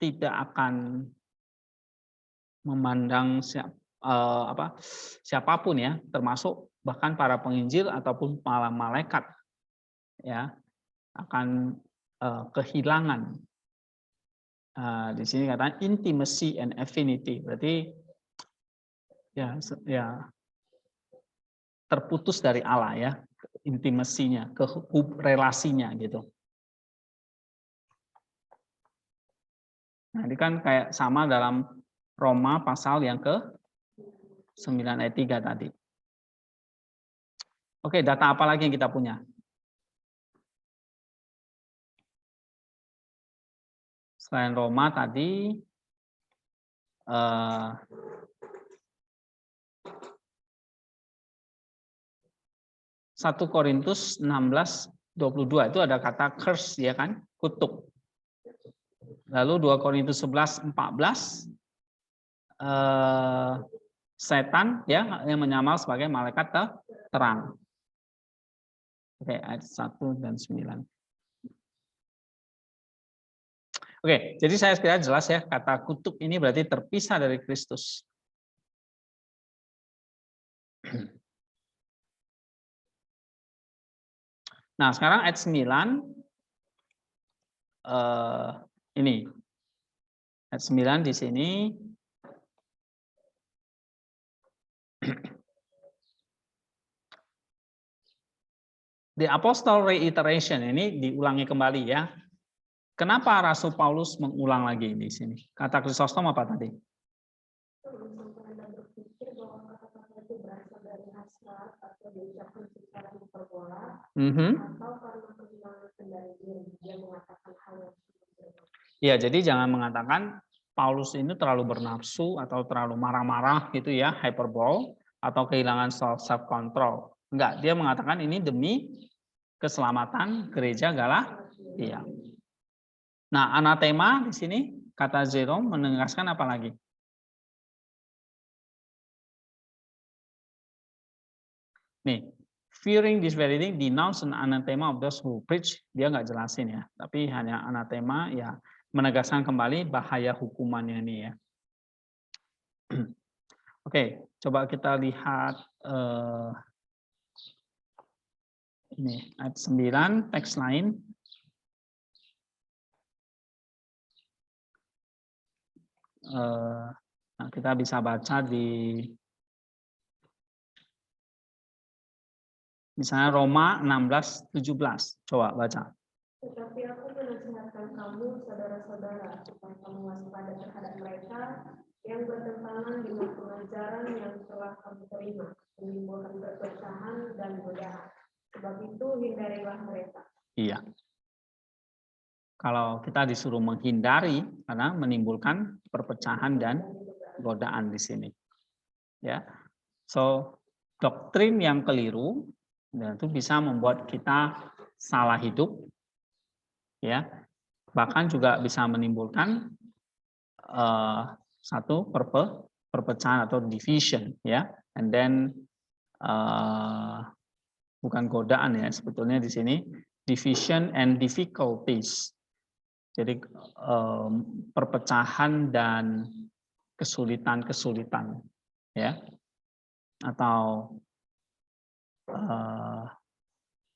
tidak akan memandang siapapun ya, termasuk bahkan para penginjil ataupun para malaikat ya, akan kehilangan. Di sini katanya intimacy and affinity, berarti ya terputus dari Allah ya, intimasinya, ke relasinya gitu. Nah, ini kan kayak sama dalam Roma pasal yang ke-9 ayat 3 tadi. Oke, data apa lagi yang kita punya? Selain Roma tadi, 1 Korintus 16:22 itu ada kata curse ya kan, kutuk. Lalu 2 Korintus 11:14 setan ya yang menyamar sebagai malaikat terang. Oke, ayat 1 dan 9. Oke, jadi saya kira jelas ya, kata kutuk ini berarti terpisah dari Kristus. Nah, sekarang ayat 9 ini. Ayat 9 di sini the apostle reiteration ini diulangi kembali ya. Kenapa Rasul Paulus mengulang lagi di sini? Kata Chrysostom apa tadi? Ya, jadi jangan mengatakan Paulus ini terlalu bernafsu atau terlalu marah-marah gitu ya, hyperbole atau kehilangan self control. Enggak, dia mengatakan ini demi keselamatan gereja Galatia. Nah, anatema di sini kata Jerome menegaskan apa lagi? Nih, fearing this very thing, denounce an anathema of those who preach. Dia nggak jelasin ya, tapi hanya anatema ya menegaskan kembali bahaya hukumannya ini ya. Oke, coba kita lihat ini ayat 9 teks lain. Nah, kita bisa baca di misalnya Roma 16:17. Coba baca. Tetapi aku menasihatkan kamu, saudara-saudara, supaya kamu waspada terhadap mereka yang bertentangan dengan pengajaran yang telah kamu terima, menimbulkan perpecahan dan godaan. Sebab itu hindarilah mereka. Iya. Kalau kita disuruh menghindari karena menimbulkan perpecahan dan godaan di sini. Ya. So, doktrin yang keliru dan itu bisa membuat kita salah hidup ya. Bahkan juga bisa menimbulkan satu perpecahan atau division ya. And then bukan godaan ya sebetulnya di sini, division and difficulties. Jadi perpecahan dan kesulitan-kesulitan ya, atau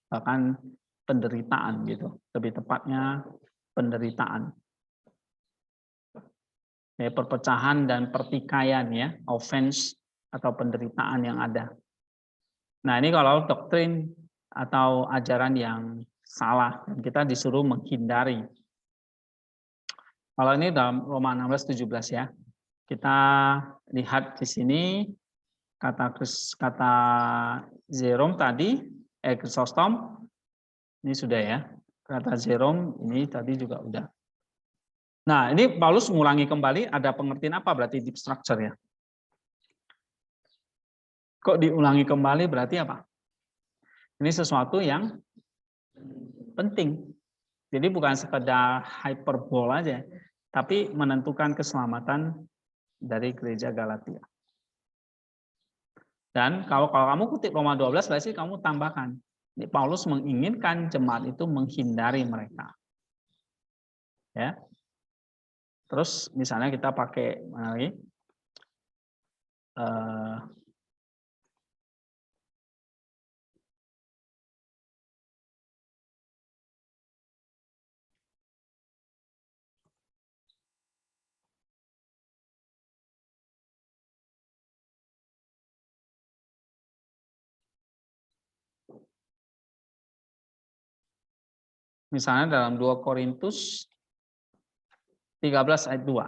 bahkan penderitaan gitu, lebih tepatnya penderitaan. Ya, perpecahan dan pertikaian ya, offense atau penderitaan yang ada. Nah, ini kalau doktrin atau ajaran yang salah, kita disuruh menghindari. Kalau ini dalam Roma 16:17 ya. Kita lihat di sini kata Jerome tadi, Chrysostom, ini sudah ya. Kata Jerome ini tadi juga udah. Nah, ini Paulus mengulangi kembali, ada pengertian apa berarti deep structure ya? Kok diulangi kembali berarti apa? Ini sesuatu yang penting. Jadi bukan sekedar hyperbole aja, tapi menentukan keselamatan dari gereja Galatia. Dan kalau kamu kutip Roma 12, berarti kamu tambahkan. Paulus menginginkan jemaat itu menghindari mereka. Ya. Terus misalnya kita pakai mana lagi? Misalnya dalam 2 Korintus 13 ayat 2.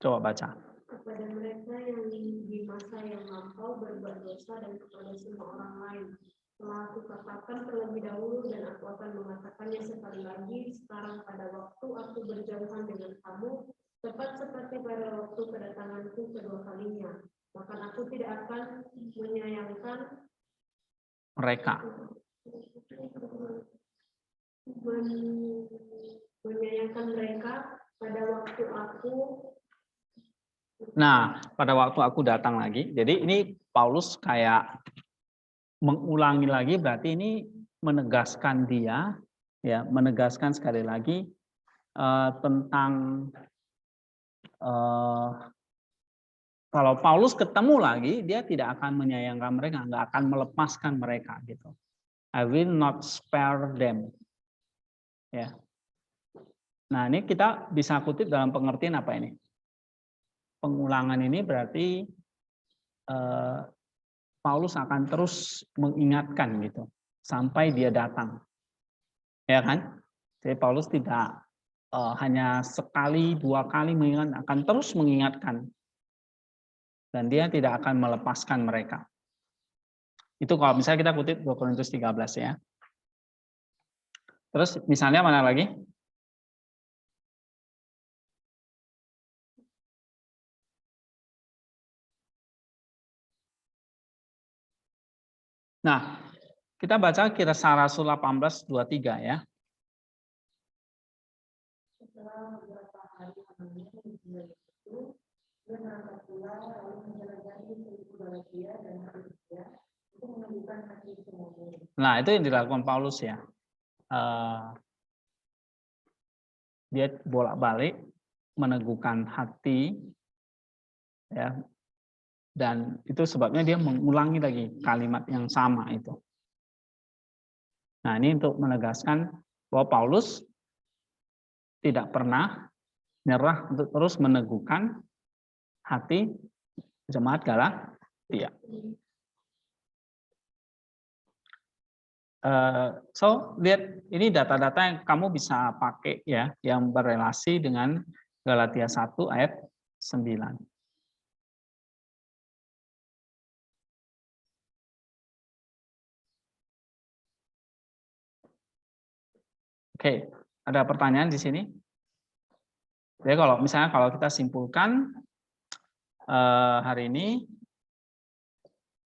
Coba baca. Kepada mereka yang di masa yang lampau berbuat dosa dan kepada semua orang lain. Telah aku katakan terlebih dahulu dan aku akan mengatakannya sekali lagi sekarang pada waktu aku berjauhan dengan kamu, tepat seperti pada waktu kedatanganku kedua kalinya. Maka aku tidak akan menyayangkan mereka. Menyayangkan mereka pada waktu aku. Nah, pada waktu aku datang lagi. Jadi ini Paulus kayak mengulangi lagi, berarti ini menegaskan dia, ya, menegaskan sekali lagi tentang kalau Paulus ketemu lagi, dia tidak akan menyayangkan mereka, nggak akan melepaskan mereka, gitu. I will not spare them. Ya. Nah, ini kita bisa kutip dalam pengertian apa ini? Pengulangan ini berarti Paulus akan terus mengingatkan gitu sampai dia datang, ya kan? Jadi Paulus tidak hanya sekali dua kali mengingatkan, akan terus mengingatkan dan dia tidak akan melepaskan mereka. Itu kalau misalnya kita kutip 2 Korintus 13 ya. Terus misalnya mana lagi? Nah, kita baca Kisah Rasul 18:23 ya. Setelah beberapa hari lamanya di bulan itu, dia berangkat pula lalu menjelajahi seluruh Galatia dan Asia untuk menunjukkan hati semuanya. Nah, itu yang dilakukan Paulus ya. Dia bolak-balik meneguhkan hati, ya, dan itu sebabnya dia mengulangi lagi kalimat yang sama itu. Nah, ini untuk menegaskan bahwa Paulus tidak pernah nyerah untuk terus meneguhkan hati jemaat Galatia. So, lihat ini data-data yang kamu bisa pakai ya, yang berelasi dengan Galatia 1 ayat 9. Oke, ada pertanyaan di sini? Jadi kalau kita simpulkan hari ini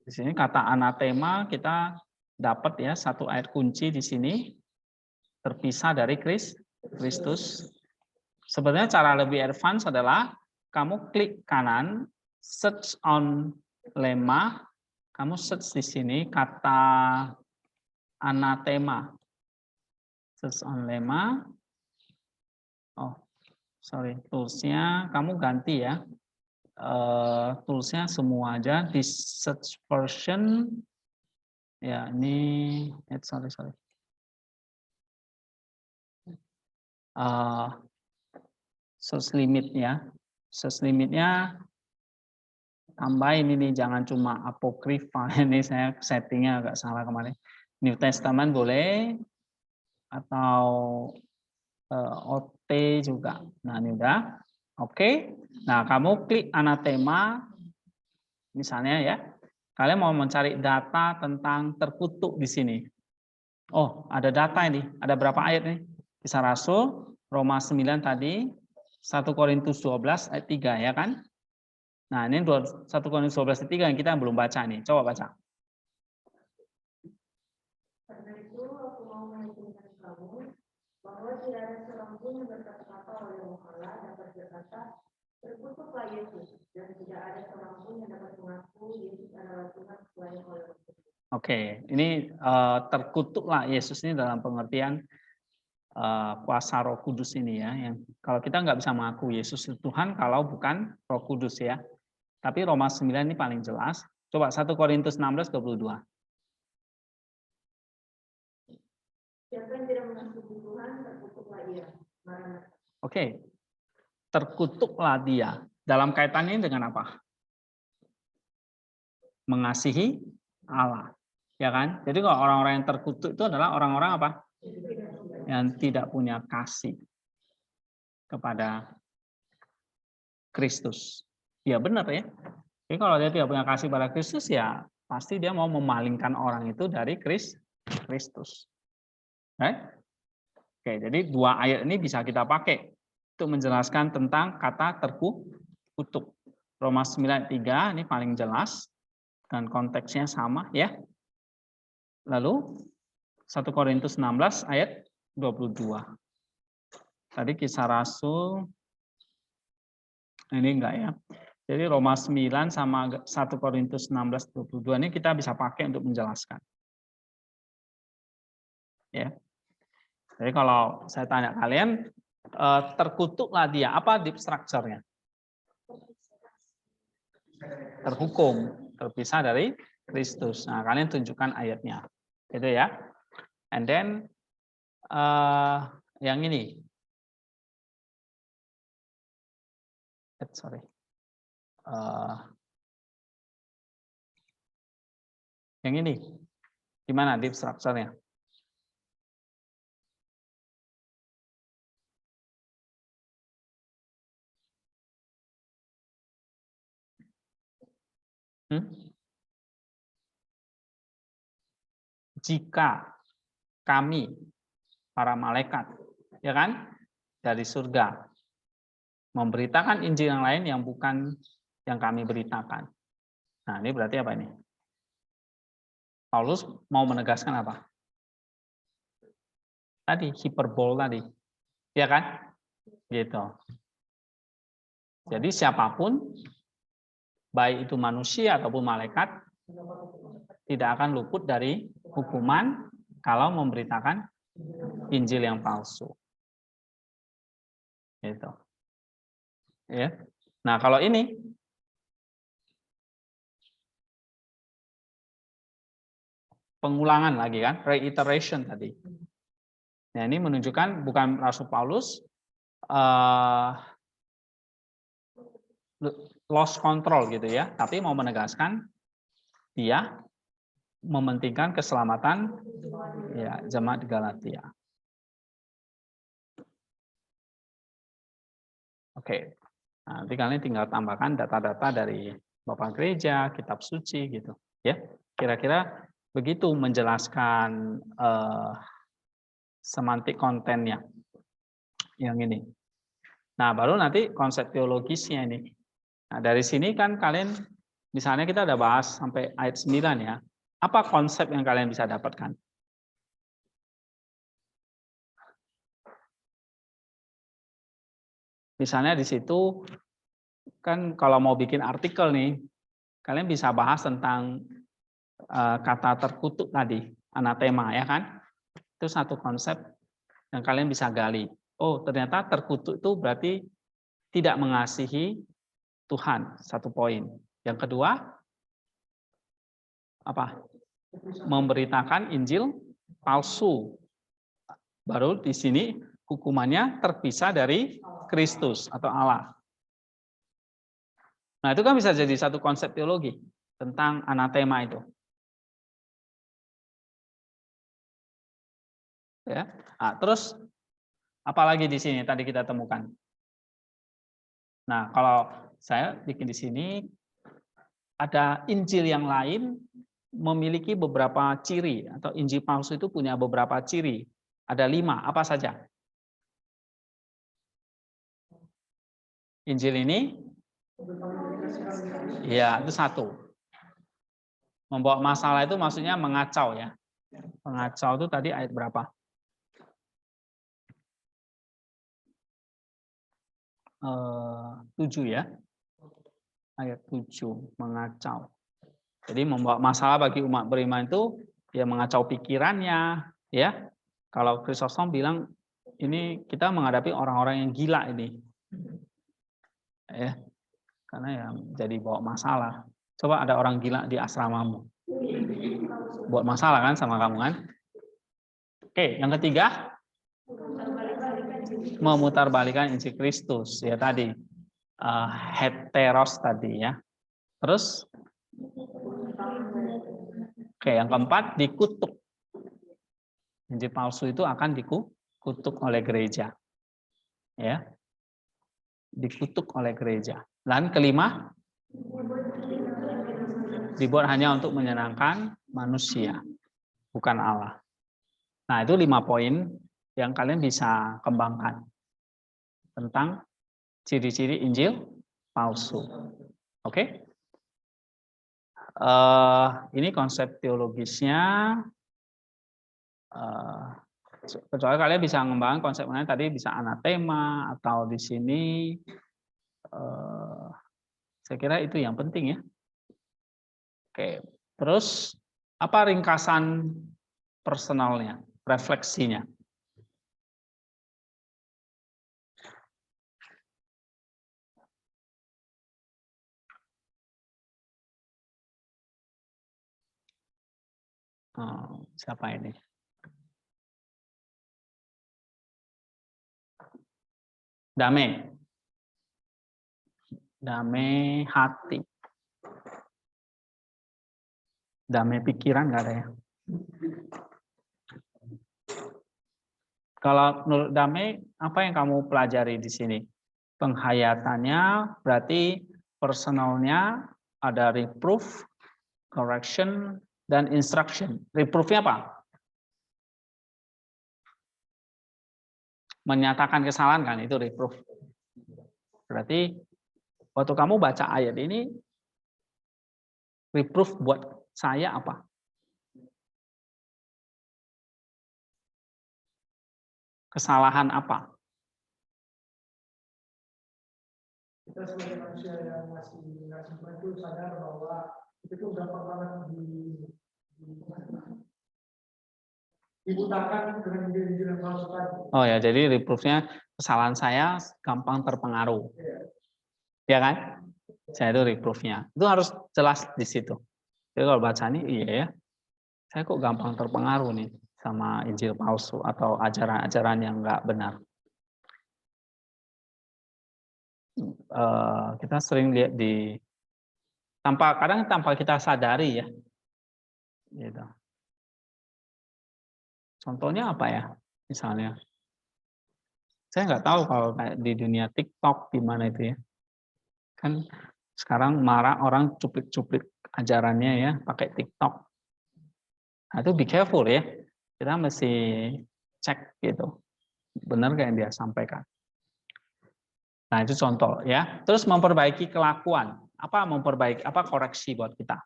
di sini kata anatema kita dapat ya satu ayat kunci di sini, terpisah dari Kristus. Sebenarnya cara lebih advance adalah kamu klik kanan, search on lemma, kamu search di sini kata anatema. Search on lemma. Oh, sorry, toolsnya kamu ganti ya. Toolsnya semua aja di search version. Ya, ini sorry. Search limit ya. Search limitnya tambahin ini, jangan cuma apokrifa. Ini saya settingnya agak salah kemarin. New Testament boleh atau OT juga. Nah, ini udah. Oke. Nah, kamu klik anatema misalnya ya. Kalian mau mencari data tentang terkutuk di sini. Oh, ada data ini. Ada berapa ayat nih? Kisah Rasul, Roma 9 tadi, 1 Korintus 12 ayat 3 ya kan? Nah, ini 1 Korintus 12 ayat 3 yang kita belum baca nih. Coba baca. Karena itu aku mau meyakinkan kamu bahwa tidak ada seorang pun yang berkata-kata oleh Allah dapat berkata terkutuklah Yesus, dan tidak ada seorang pun yang dapat mengaku Yesus adalah Tuhan selain oleh Allah. Oke, ini terkutuklah Yesus ini dalam pengertian kuasa Roh Kudus ini ya, yang kalau kita nggak bisa mengaku Yesus itu Tuhan kalau bukan Roh Kudus ya. Tapi Roma 9 ini paling jelas. Coba 1 Korintus 16:22. Siapa yang tidak mengasihi Tuhan terkutuklah ia. Oke. Terkutuklah dia. Dalam kaitannya dengan apa? Mengasihi Allah. Ya kan? Jadi kalau orang-orang yang terkutuk itu adalah orang-orang apa? Yang tidak punya kasih kepada Kristus. Ya benar ya. Jadi kalau dia tidak punya kasih pada Kristus ya pasti dia mau memalingkan orang itu dari Kristus. Oke, jadi dua ayat ini bisa kita pakai untuk menjelaskan tentang kata terkutuk. Roma 9:3 ini paling jelas dan konteksnya sama ya. Lalu 1 Korintus 16 ayat 22. Tadi Kisah Rasul, ini enggak ya. Jadi Roma 9 sama 1 Korintus 16, 22 ini kita bisa pakai untuk menjelaskan. Ya. Jadi kalau saya tanya kalian, terkutuklah dia, apa deep structure-nya? Terhukum, terpisah dari Kristus. Nah, kalian tunjukkan ayatnya. Gitu ya. And then yang ini. Sorry. Yang ini. Gimana deep structure-nya? Jika kami, para malaikat, ya kan, dari surga, memberitakan Injil yang lain yang bukan yang kami beritakan. Nah, ini berarti apa ini? Paulus mau menegaskan apa? Tadi, hiperbol tadi. Ya kan? Gitu. Jadi siapapun, baik itu manusia ataupun malaikat, tidak akan luput dari hukuman kalau memberitakan Injil yang palsu. Gitu. Ya. Nah, kalau ini pengulangan lagi kan, reiteration tadi. Nah, ini menunjukkan bukan Rasul Paulus lost control gitu ya, tapi mau menegaskan dia mementingkan keselamatan ya jemaat Galatia. Oke. Nanti kalian tinggal tambahkan data-data dari Bapak Gereja, kitab suci gitu, ya. Kira-kira begitu menjelaskan semantik kontennya yang ini. Nah, baru nanti konsep teologisnya ini. Nah, dari sini kan kalian misalnya kita udah bahas sampai ayat 9 ya. Apa konsep yang kalian bisa dapatkan? Misalnya di situ kan kalau mau bikin artikel nih, kalian bisa bahas tentang kata terkutuk tadi, anatema ya kan? Itu satu konsep yang kalian bisa gali. Oh, ternyata terkutuk itu berarti tidak mengasihi Tuhan, satu poin. Yang kedua, apa? Memberitakan Injil palsu. Baru di sini hukumannya terpisah dari Kristus atau Allah. Nah, itu kan bisa jadi satu konsep teologi tentang anatema itu. Ya. Nah, terus apalagi di sini tadi kita temukan. Nah, kalau saya bikin di sini ada Injil yang lain memiliki beberapa ciri atau Injil palsu itu punya beberapa ciri. Ada 5, apa saja? Injil ini? Ya, itu 1. Membawa masalah itu maksudnya mengacau ya. Mengacau itu tadi ayat berapa? 7 ya. Ayat 7, mengacau. Jadi membawa masalah bagi umat beriman itu ya mengacau pikirannya, ya. Kalau Chrysostom bilang ini kita menghadapi orang-orang yang gila ini. Ya. Karena ya jadi bawa masalah. Coba ada orang gila di asramamu. Buat masalah kan sama kamu kan? Oke, yang ketiga memutarbalikkan Injil Kristus ya tadi. Heteros tadi ya. Terus oke, yang keempat dikutuk. Injil palsu itu akan dikutuk oleh gereja. Ya. Dikutuk oleh gereja. Dan kelima, dibuat hanya untuk menyenangkan manusia, bukan Allah. Nah, itu 5 poin yang kalian bisa kembangkan tentang ciri-ciri Injil palsu. Oke? Ini konsep teologisnya. Kecuali kalian bisa mengembangkan konsepnya tadi, bisa anatema atau di sini. Saya kira itu yang penting ya. Oke, terus apa ringkasan personalnya, refleksinya? Siapa ini? Damai. Damai hati. Damai pikiran nggak ada ya? Kalau menurut Damai, apa yang kamu pelajari di sini? Penghayatannya berarti personalnya ada reproof, correction, dan instruction. Reproof-nya apa? Menyatakan kesalahan kan, itu reproof. Berarti waktu kamu baca ayat ini, reproof buat saya apa? Kesalahan apa? Kita sebagai manusia yang masih itu sadar bahwa itu tuh gampang banget dibutakan dengan ide-ide yang palsu tadi. Oh ya, jadi reproof-nya kesalahan saya gampang terpengaruh. Ya kan? Saya itu reproof-nya. Itu harus jelas di situ. Jadi kalau baca ini, iya ya, saya kok gampang terpengaruh nih sama Injil palsu atau ajaran-ajaran yang nggak benar. Kita sering lihat kadang tanpa kita sadari ya. Gitu. Contohnya apa ya? Misalnya, saya nggak tahu kalau kayak di dunia TikTok gimana itu ya. Kan sekarang marah orang cuplik-cuplik ajarannya ya pakai TikTok. Nah, itu be careful ya. Kita mesti cek gitu. Benar nggak yang dia sampaikan. Nah, itu contoh ya. Terus memperbaiki kelakuan. Apa koreksi buat kita?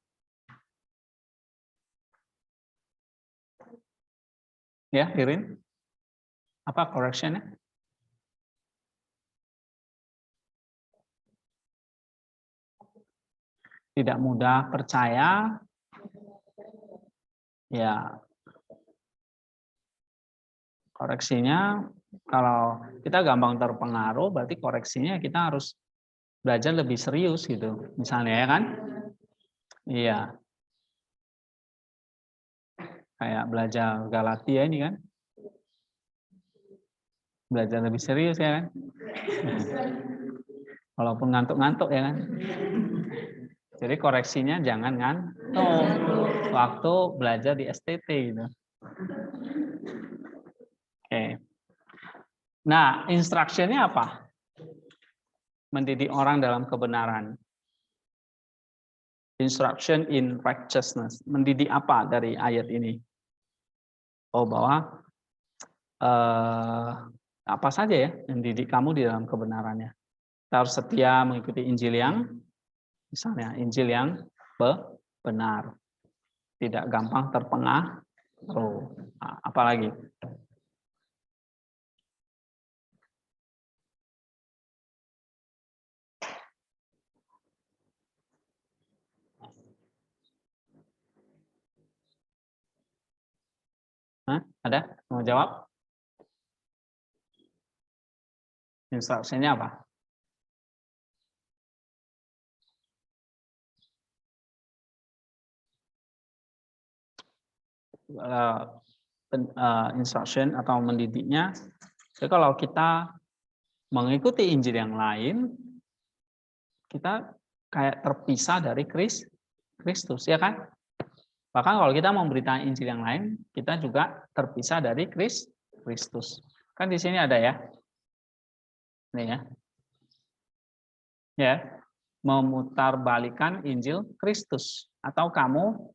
Ya, Irin. Apa correction-nya? Tidak mudah percaya. Ya. Koreksinya kalau kita gampang terpengaruh, berarti koreksinya kita harus belajar lebih serius gitu. Misalnya ya kan? Iya. Kayak belajar Galatia ini kan? Belajar lebih serius ya kan? Walaupun ngantuk-ngantuk ya kan? Jadi koreksinya jangan ngantuk waktu belajar di STT gitu. Oke. Nah, instruction-nya apa? Mendidik orang dalam kebenaran. Instruction in righteousness. Mendidik apa dari ayat ini? Oh, bahwa apa saja ya mendidik kamu di dalam kebenarannya. Kita harus setia mengikuti Injil yang, misalnya Injil yang benar. Tidak gampang terpengaruh. Apalagi? Ada? Mau jawab? Instruksinya apa? Instruction atau mendidiknya. Jadi kalau kita mengikuti Injil yang lain, kita kayak terpisah dari Kristus, ya kan? Bahkan kalau kita memberitakan Injil yang lain, kita juga terpisah dari Kristus. Kan di sini ada ya. Nih ya. Ya, memutarbalikan Injil Kristus atau kamu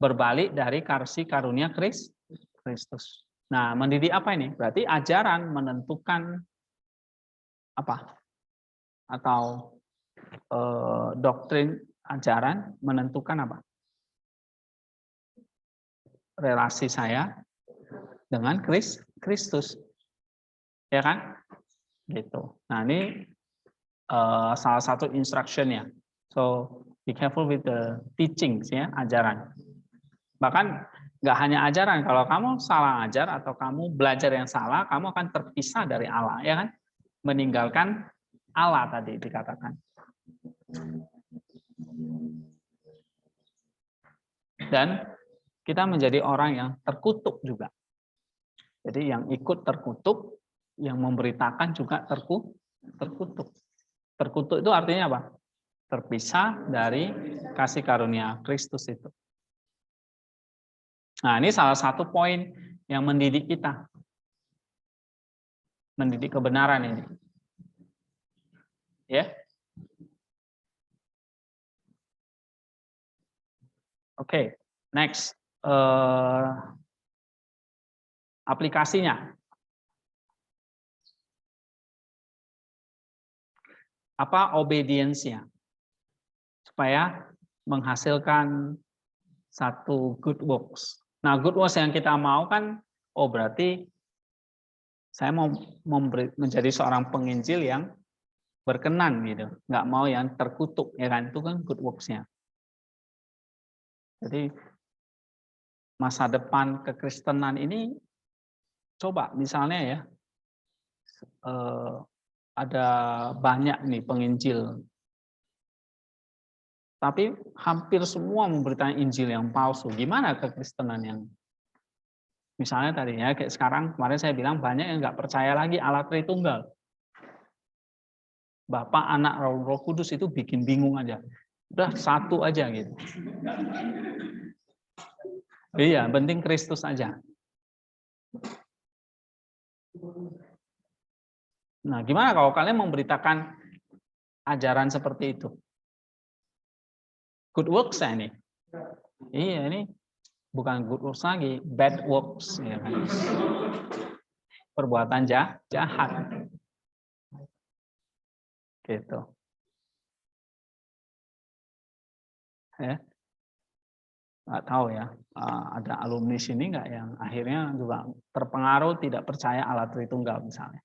berbalik dari kasih karunia Kristus. Nah, mendidik apa ini? Berarti ajaran menentukan apa? Atau doktrin ajaran menentukan apa? Relasi saya dengan Kristus. Ya kan? Gitu. Nah, ini salah satu instruction-nya. So, be careful with the teachings, ya, ajaran. Bahkan nggak hanya ajaran, kalau kamu salah ajar atau kamu belajar yang salah, kamu akan terpisah dari Allah, ya kan? Meninggalkan Allah tadi dikatakan. Dan kita menjadi orang yang terkutuk juga. Jadi yang ikut terkutuk, yang memberitakan juga terkutuk. Terkutuk itu artinya apa? Terpisah dari kasih karunia Kristus itu. Nah, ini salah satu poin yang mendidik kita. Mendidik kebenaran ini. Ya. Oke, next. Aplikasinya. Apa obedience-nya? Supaya menghasilkan satu good works. Nah, good works yang kita mau kan, oh berarti saya mau menjadi seorang penginjil yang berkenan gitu, nggak mau yang terkutuk, ya kan? Itu kan good works-nya. Jadi masa depan kekristenan ini coba misalnya ya, ada banyak nih penginjil, tapi hampir semua memberitakan Injil yang palsu. Gimana kekristenan yang misalnya tadi ya, kayak sekarang kemarin saya bilang banyak yang nggak percaya lagi Allah Tritunggal. Bapa, Anak, Roh Kudus itu bikin bingung aja. Udah satu aja gitu. Iya, penting Kristus aja. Nah, gimana kalau kalian memberitakan ajaran seperti itu? Good works ya ini. Iya, ini bukan good works lagi, bad works. Ya kan? Perbuatan jahat. Gitu. Ya. Nggak tahu ya, ada alumni sini nggak yang akhirnya juga terpengaruh tidak percaya Allah Tritunggal misalnya.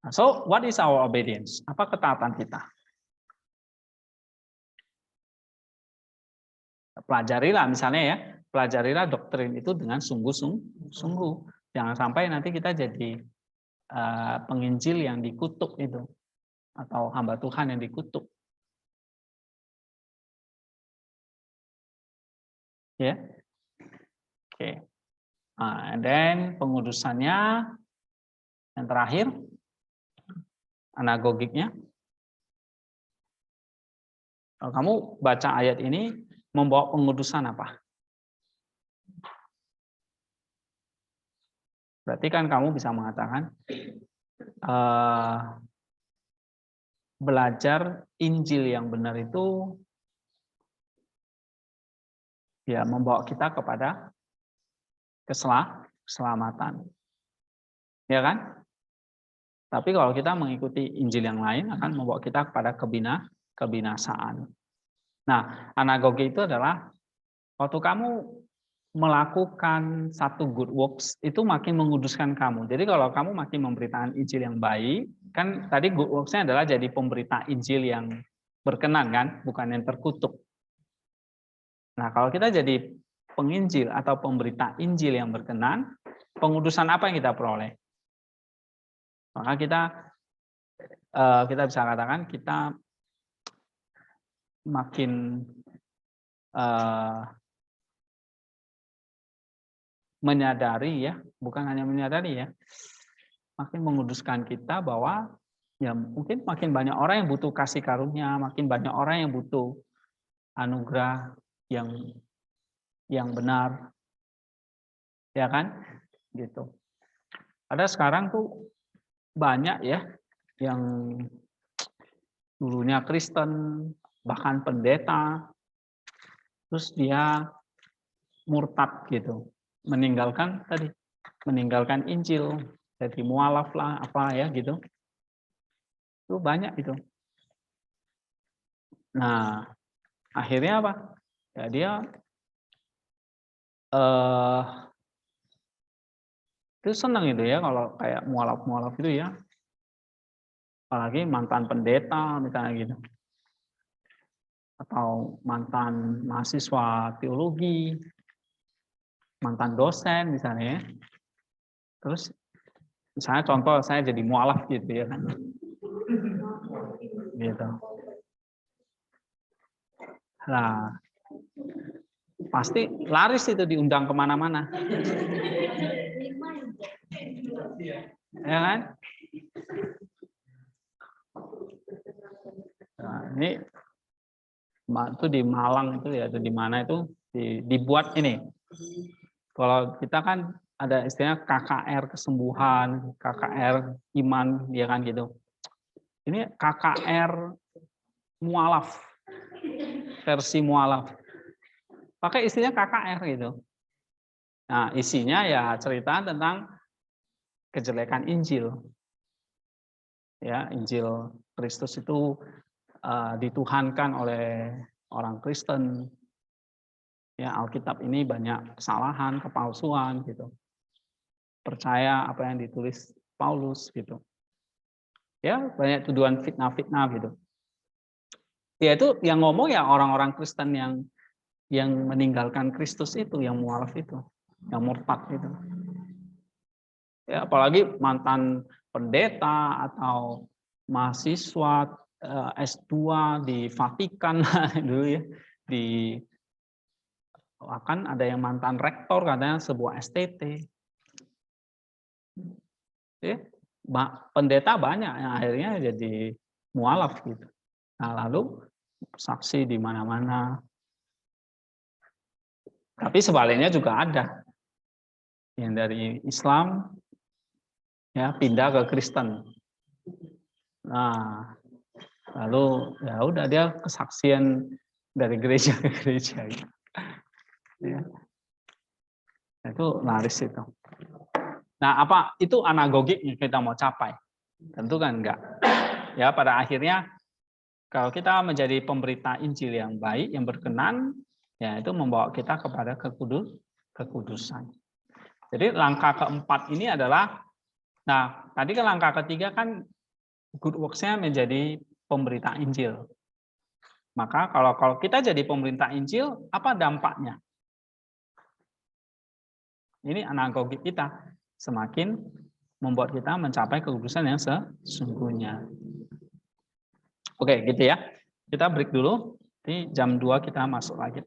So, what is our obedience? Apa ketaatan kita? Pelajarilah misalnya ya, pelajarilah doktrin itu dengan sungguh-sungguh. Jangan sampai nanti kita jadi penginjil yang dikutuk itu, atau hamba Tuhan yang dikutuk. Ya, oke. And then pengudusannya yang terakhir, anagogiknya. Kalau kamu baca ayat ini membawa pengudusan apa? Berarti kan kamu bisa mengatakan belajar Injil yang benar itu ya membawa kita kepada keselamatan. Ya kan? Tapi kalau kita mengikuti Injil yang lain akan membawa kita kepada kebinasaan. Nah, anagogi itu adalah waktu kamu melakukan satu good works itu makin menguduskan kamu. Jadi kalau kamu makin memberitakan Injil yang baik, kan tadi good works-nya adalah jadi pemberita Injil yang berkenan kan, bukan yang terkutuk. Nah, kalau kita jadi penginjil atau pemberita Injil yang berkenan, pengudusan apa yang kita peroleh? Maka kita bisa katakan kita makin menyadari ya, bukan hanya menyadari ya, makin menguduskan kita bahwa ya mungkin makin banyak orang yang butuh kasih karunia, makin banyak orang yang butuh anugerah yang benar, ya kan, gitu. Ada sekarang tuh banyak ya yang dulunya Kristen, bahkan pendeta, terus dia murtad gitu, meninggalkan Injil, jadi mualaf lah apa ya gitu, itu banyak itu. Nah akhirnya apa? Ya dia itu senang itu ya kalau kayak mualaf-mualaf itu ya. Apalagi mantan pendeta misalnya gitu. Atau mantan mahasiswa teologi, mantan dosen misalnya. Terus misalnya contoh saya jadi mualaf gitu ya kan. Gitu. Nah, pasti laris itu diundang kemana-mana. Ya kan? Nah, ini itu di Malang itu ya, di mana itu dibuat ini. Kalau kita kan ada istilahnya KKR kesembuhan, KKR iman, ya kan gitu. Ini KKR mualaf, versi mualaf. Pakai istilahnya KKR gitu. Nah, isinya ya cerita tentang kejelekan Injil. Ya, Injil Kristus itu dituhankan oleh orang Kristen. Ya, Alkitab ini banyak kesalahan, kepalsuan gitu. Percaya apa yang ditulis Paulus gitu. Ya, banyak tuduhan fitnah-fitnah gitu. Ya itu yang ngomong ya orang-orang Kristen yang meninggalkan Kristus itu, yang mualaf itu, yang murtad itu. Ya, apalagi mantan pendeta atau mahasiswa S2 di Vatikan dulu ya, akan ada yang mantan rektor katanya sebuah STT. Ya, pendeta banyak yang akhirnya jadi mualaf gitu. Nah, lalu saksi di mana-mana. Tapi sebaliknya juga ada yang dari Islam ya pindah ke Kristen. Nah, lalu ya udah dia kesaksian dari gereja ke gereja. Ya. Itu laris itu. Nah, apa itu anagogik yang kita mau capai? Tentu kan enggak. Ya, pada akhirnya kalau kita menjadi pemberita Injil yang baik, yang berkenan, ya itu membawa kita kepada kekudusan. Jadi langkah keempat ini adalah, nah tadi kan langkah ketiga kan good works-nya menjadi pemberita Injil. Maka kalau kita jadi pemberita Injil, apa dampaknya? Ini analogi kita semakin membuat kita mencapai kekudusan yang sesungguhnya. Oke, gitu ya. Kita break dulu. Di jam 2 kita masuk lagi.